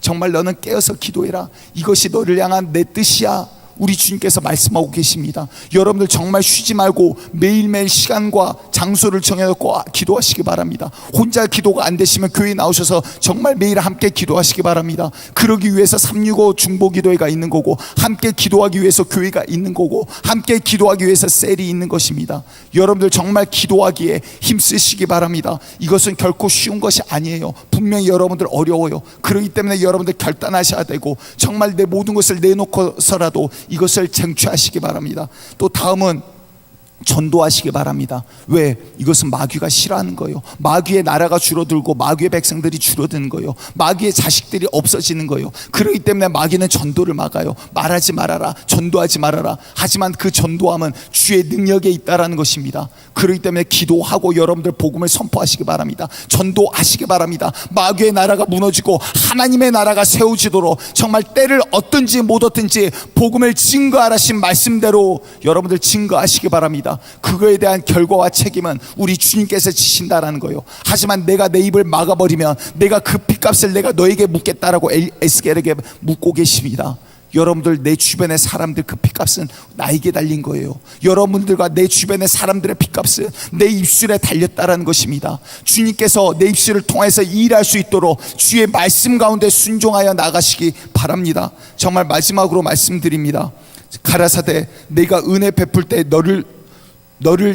정말 너는 깨어서 기도해라. 이것이 너를 향한 내 뜻이야. 우리 주님께서 말씀하고 계십니다. 여러분들 정말 쉬지 말고 매일매일 시간과 장소를 정해놓고 기도하시기 바랍니다. 혼자 기도가 안 되시면 교회에 나오셔서 정말 매일 함께 기도하시기 바랍니다. 그러기 위해서 365 중보기도회가 있는 거고, 함께 기도하기 위해서 교회가 있는 거고, 함께 기도하기 위해서 셀이 있는 것입니다. 여러분들 정말 기도하기에 힘쓰시기 바랍니다. 이것은 결코 쉬운 것이 아니에요. 분명히 여러분들 어려워요. 그렇기 때문에 여러분들 결단하셔야 되고, 정말 내 모든 것을 내놓고서라도 이것을 쟁취하시기 바랍니다. 또 다음은 전도하시기 바랍니다. 왜? 이것은 마귀가 싫어하는 거예요. 마귀의 나라가 줄어들고 마귀의 백성들이 줄어드는 거예요. 마귀의 자식들이 없어지는 거예요. 그렇기 때문에 마귀는 전도를 막아요. 말하지 말아라, 전도하지 말아라. 하지만 그 전도함은 주의 능력에 있다라는 것입니다. 그렇기 때문에 기도하고 여러분들 복음을 선포하시기 바랍니다. 전도하시기 바랍니다. 마귀의 나라가 무너지고 하나님의 나라가 세워지도록 정말 때를 얻든지 못 얻든지 복음을 증거하라신 말씀대로 여러분들 증거하시기 바랍니다. 그거에 대한 결과와 책임은 우리 주님께서 지신다라는 거예요. 하지만 내가 내 입을 막아버리면 내가 그 핏값을 내가 너에게 묻겠다라고 에스겔에게 묻고 계십니다. 여러분들 내 주변의 사람들 그 핏값은 나에게 달린 거예요. 여러분들과 내 주변의 사람들의 핏값은 내 입술에 달렸다라는 것입니다. 주님께서 내 입술을 통해서 일할 수 있도록 주의 말씀 가운데 순종하여 나가시기 바랍니다. 정말 마지막으로 말씀드립니다. 가라사대 내가 은혜 베풀 때 너를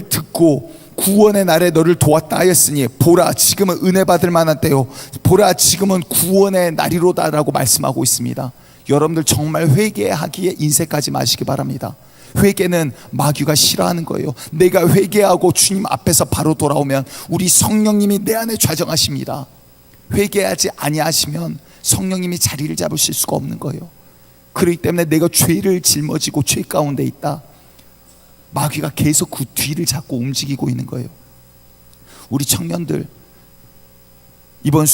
듣고 구원의 날에 너를 도왔다 하였으니 보라 지금은 은혜 받을 만한 때요, 보라 지금은 구원의 날이로다라고 말씀하고 있습니다. 여러분들 정말 회개하기에 인색하지 마시기 바랍니다. 회개는 마귀가 싫어하는 거예요. 내가 회개하고 주님 앞에서 바로 돌아오면 우리 성령님이 내 안에 좌정하십니다. 회개하지 아니하시면 성령님이 자리를 잡으실 수가 없는 거예요. 그렇기 때문에 내가 죄를 짊어지고 죄 가운데 있다, 마귀가 계속 그 뒤를 잡고 움직이고 있는 거예요. 우리 청년들 이번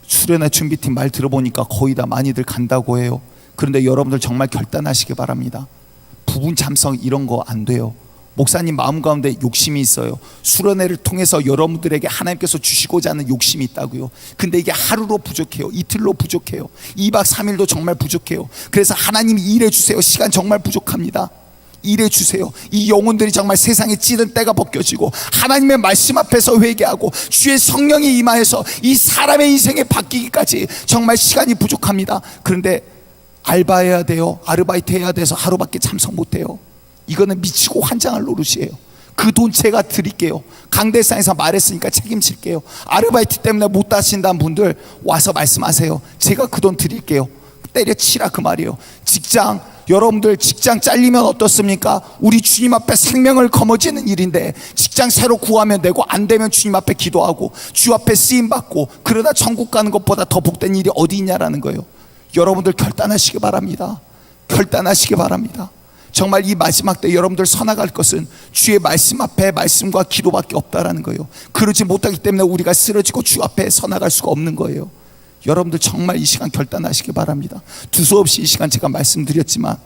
수련회 준비팀 말 들어보니까 거의 다 많이들 간다고 해요. 그런데 여러분들 정말 결단하시기 바랍니다. 부분 참석 이런 거 안 돼요. 목사님 마음 가운데 욕심이 있어요. 수련회를 통해서 여러분들에게 하나님께서 주시고자 하는 욕심이 있다고요. 근데 이게 하루로 부족해요. 이틀로 부족해요. 2박 3일도 정말 부족해요. 그래서 하나님이 일해주세요. 시간 정말 부족합니다. 일해주세요. 이 영혼들이 정말 세상에 찌든 때가 벗겨지고 하나님의 말씀 앞에서 회개하고 주의 성령이 임하여서 이 사람의 인생이 바뀌기까지 정말 시간이 부족합니다. 그런데 알바해야 돼요. 아르바이트 해야 돼서 하루밖에 참석 못해요. 이거는 미치고 환장할 노릇이에요. 그 돈 제가 드릴게요. 강대상에서 말했으니까 책임질게요. 아르바이트 때문에 못 하신다는 분들 와서 말씀하세요. 제가 그 돈 드릴게요. 때려치라 그 말이에요. 직장 여러분들 직장 잘리면 어떻습니까? 우리 주님 앞에 생명을 거머쥐는 일인데, 직장 새로 구하면 되고, 안 되면 주님 앞에 기도하고 주 앞에 쓰임받고 그러다 천국 가는 것보다 더 복된 일이 어디 있냐라는 거예요. 여러분들 결단하시기 바랍니다. 결단하시기 바랍니다. 정말 이 마지막 때 여러분들 서나갈 것은 주의 말씀 앞에 말씀과 기도밖에 없다라는 거예요. 그러지 못하기 때문에 우리가 쓰러지고 주 앞에 서나갈 수가 없는 거예요. 여러분들 정말 이 시간 결단하시기 바랍니다. 두서없이 이 시간 제가 말씀드렸지만,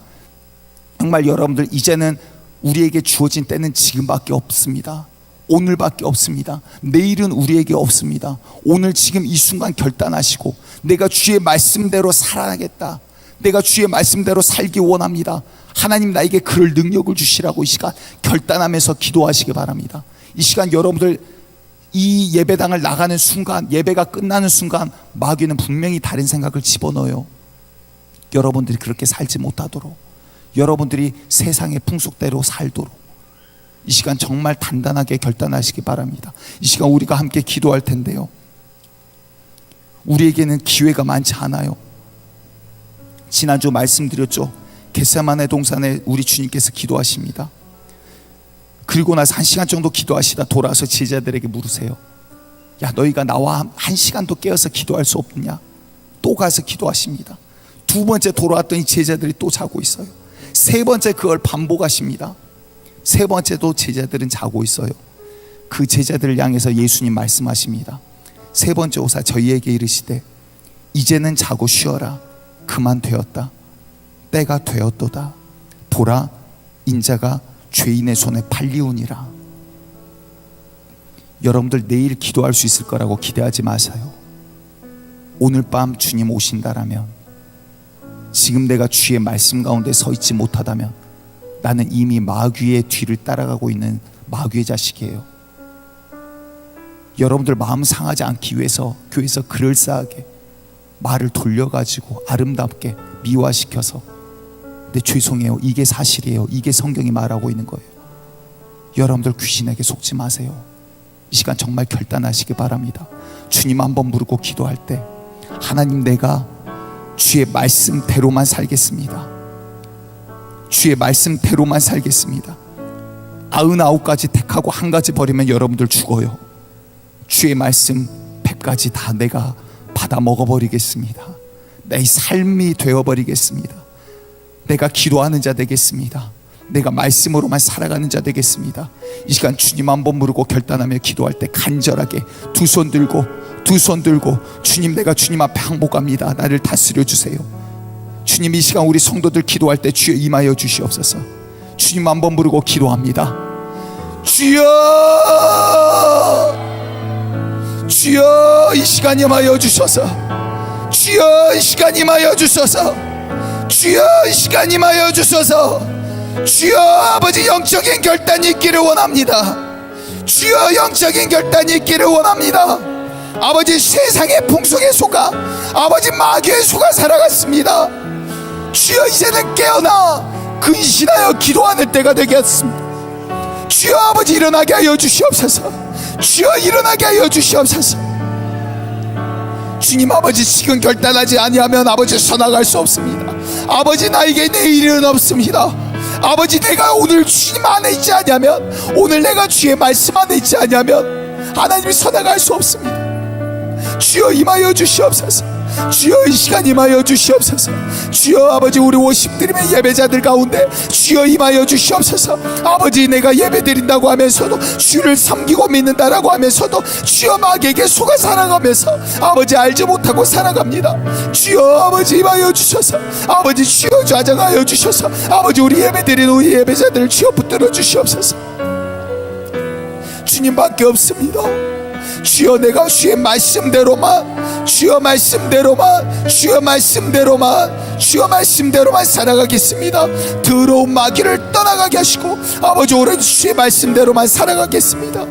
정말 여러분들 이제는 우리에게 주어진 때는 지금밖에 없습니다. 오늘밖에 없습니다. 내일은 우리에게 없습니다. 오늘 지금 이 순간 결단하시고, 내가 주의 말씀대로 살아야겠다, 내가 주의 말씀대로 살기 원합니다, 하나님 나에게 그럴 능력을 주시라고 이 시간 결단하면서 기도하시기 바랍니다. 이 시간 여러분들 이 예배당을 나가는 순간, 예배가 끝나는 순간 마귀는 분명히 다른 생각을 집어넣어요. 여러분들이 그렇게 살지 못하도록, 여러분들이 세상의 풍속대로 살도록 이 시간 정말 단단하게 결단하시기 바랍니다. 이 시간 우리가 함께 기도할 텐데요, 우리에게는 기회가 많지 않아요. 지난주 말씀드렸죠. 겟세마네 동산에 우리 주님께서 기도하십니다. 그리고 나서 1시간 정도 기도하시다 돌아와서 제자들에게 물으세요. 야, 너희가 나와 1시간도 깨어서 기도할 수 없느냐? 또 가서 기도하십니다. 두 번째 돌아왔더니 제자들이 또 자고 있어요. 세 번째 그걸 반복하십니다. 세 번째도 제자들은 자고 있어요. 그 제자들을 향해서 예수님 말씀하십니다. 세 번째 오사 저희에게 이르시되 이제는 자고 쉬어라. 그만 되었다. 때가 되었도다. 보라, 인자가 죄인의 손에 팔리우니라. 여러분들 내일 기도할 수 있을 거라고 기대하지 마세요. 오늘 밤 주님 오신다라면, 지금 내가 주의 말씀 가운데 서 있지 못하다면 나는 이미 마귀의 뒤를 따라가고 있는 마귀의 자식이에요. 여러분들 마음 상하지 않기 위해서 교회에서 그럴싸하게 말을 돌려가지고 아름답게 미화시켜서, 근데 죄송해요, 이게 사실이에요. 이게 성경이 말하고 있는 거예요. 여러분들 귀신에게 속지 마세요. 이 시간 정말 결단하시기 바랍니다. 주님 한번 부르고 기도할 때, 하나님 내가 주의 말씀대로만 살겠습니다. 주의 말씀대로만 살겠습니다. 99가지 택하고 한 가지 버리면 여러분들 죽어요. 주의 말씀 100가지 다 내가 받아 먹어버리겠습니다. 내 삶이 되어버리겠습니다. 내가 기도하는 자 되겠습니다. 내가 말씀으로만 살아가는 자 되겠습니다. 이 시간 주님 한번 부르고 결단하며 기도할 때 간절하게 두 손 들고 주님, 내가 주님 앞에 항복합니다. 나를 다스려 주세요. 주님, 이 시간 우리 성도들 기도할 때 주여 임하여 주시옵소서. 주님 한번 부르고 기도합니다. 주여, 주여 이 시간 임하여 주셔서, 주여 이 시간 임하여 주셔서, 주여 이 시간 임하여 주셔서, 주여 아버지 영적인 결단이 있기를 원합니다. 주여 영적인 결단이 있기를 원합니다. 아버지 세상의 풍속에 속아 아버지 마귀에 속아 살아갔습니다. 주여 이제는 깨어나 근신하여 기도하는 때가 되겠습니다. 주여 아버지 일어나게 하여 주시옵소서. 주여 일어나게 하여 주시옵소서. 주님 아버지 지금 결단하지 아니하면 아버지 서나갈 수 없습니다. 아버지 나에게 내일은 없습니다. 아버지 내가 오늘 주님 안에 있지 않냐면, 오늘 내가 주의 말씀 안에 있지 않냐면 하나님이 서나갈 수 없습니다. 주여 임하여 주시옵소서. 주여 이 시간 임하여 주시옵소서. 주여 아버지 우리 워십드림의 예배자들 가운데 주여 임하여 주시옵소서. 아버지 내가 예배드린다고 하면서도, 주를 섬기고 믿는다라고 하면서도 주여 마귀에게 속아 살아가면서 아버지 알지 못하고 살아갑니다. 주여 아버지 임하여 주셔서, 아버지 주여 좌정하여 주셔서, 아버지 우리 예배드리는 우리 예배자들을 주여 붙들어 주시옵소서. 주님밖에 없습니다. 주여 내가 주의 말씀대로만, 주여 말씀대로만, 주여 말씀대로만, 주여 말씀대로만 살아가겠습니다. 더러운 마귀를 떠나가게 하시고 아버지 오랜 주의 말씀대로만 살아가겠습니다.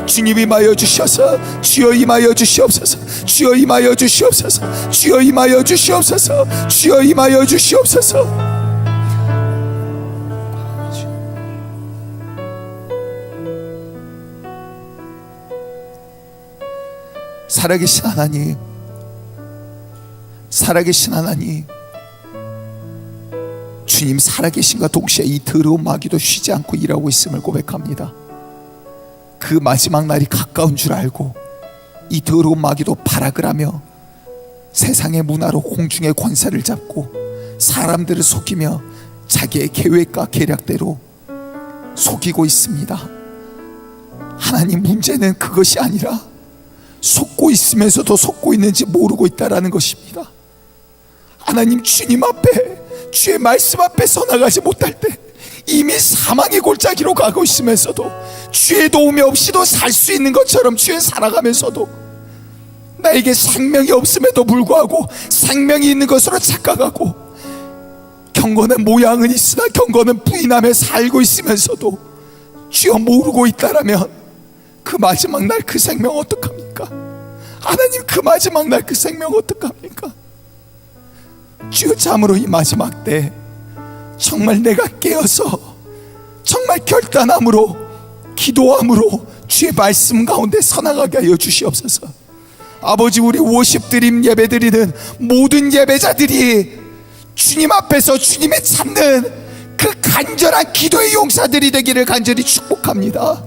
주님 임하여 주셔서, 주여 임하여 주시옵소서. 주여 임하여 주시옵소서. 주여 임하여 주시옵소서. 주여 임하여 주시옵소서. 살아계신 하나님, 살아계신 하나님, 주님 살아계신과 동시에 이 더러운 마귀도 쉬지 않고 일하고 있음을 고백합니다. 그 마지막 날이 가까운 줄 알고 이 더러운 마귀도 발악을 하며 세상의 문화로 공중의 권세를 잡고 사람들을 속이며 자기의 계획과 계략대로 속이고 있습니다. 하나님, 문제는 그것이 아니라 속고 있으면서도 속고 있는지 모르고 있다라는 것입니다. 하나님, 주님 앞에, 주의 말씀 앞에 서나가지 못할 때 이미 사망의 골짜기로 가고 있으면서도 주의 도움이 없이도 살 수 있는 것처럼 주의 살아가면서도 나에게 생명이 없음에도 불구하고 생명이 있는 것으로 착각하고 경건의 모양은 있으나 경건은 부인하며 살고 있으면서도 주여 모르고 있다라면 그 마지막 날 그 생명 어떡합니까? 하나님, 그 마지막 날 그 생명 어떡합니까? 주여, 참으로 이 마지막 때 정말 내가 깨어서 정말 결단함으로 기도함으로 주의 말씀 가운데 서나가게 하여 주시옵소서. 아버지, 우리 워십 드림 예배 드리는 모든 예배자들이 주님 앞에서 주님의 참는 그 간절한 기도의 용사들이 되기를 간절히 축복합니다.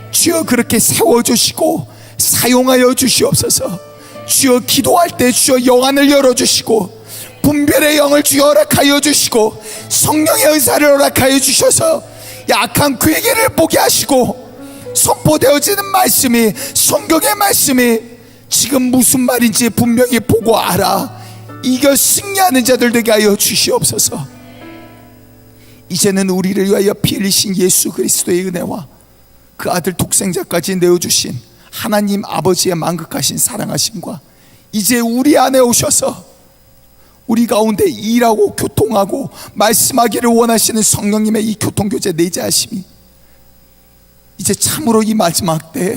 주여, 그렇게 세워주시고 사용하여 주시옵소서. 주여, 기도할 때 주여 영안을 열어주시고 분별의 영을 주여 허락하여 주시고 성령의 은사를 허락하여 주셔서 약한 괴계를 보게 하시고 선포되어지는 말씀이, 성경의 말씀이 지금 무슨 말인지 분명히 보고 알아 이겨 승리하는 자들 되게 하여 주시옵소서. 이제는 우리를 위하여 피 흘리신 예수 그리스도의 은혜와 그 아들 독생자까지 내어주신 하나님 아버지의 만극하신 사랑하심과 이제 우리 안에 오셔서 우리 가운데 일하고 교통하고 말씀하기를 원하시는 성령님의 이 교통교제 내재하심이 이제 참으로 이 마지막 때에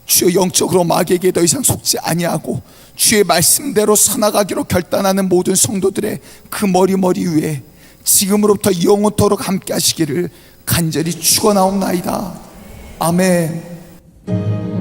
주여 영적으로 마귀에게 더 이상 속지 아니하고 주의 말씀대로 서나가기로 결단하는 모든 성도들의 그 머리 위에 지금으로부터 영원토록 함께 하시기를 간절히 축원하옵나이다. 아멘.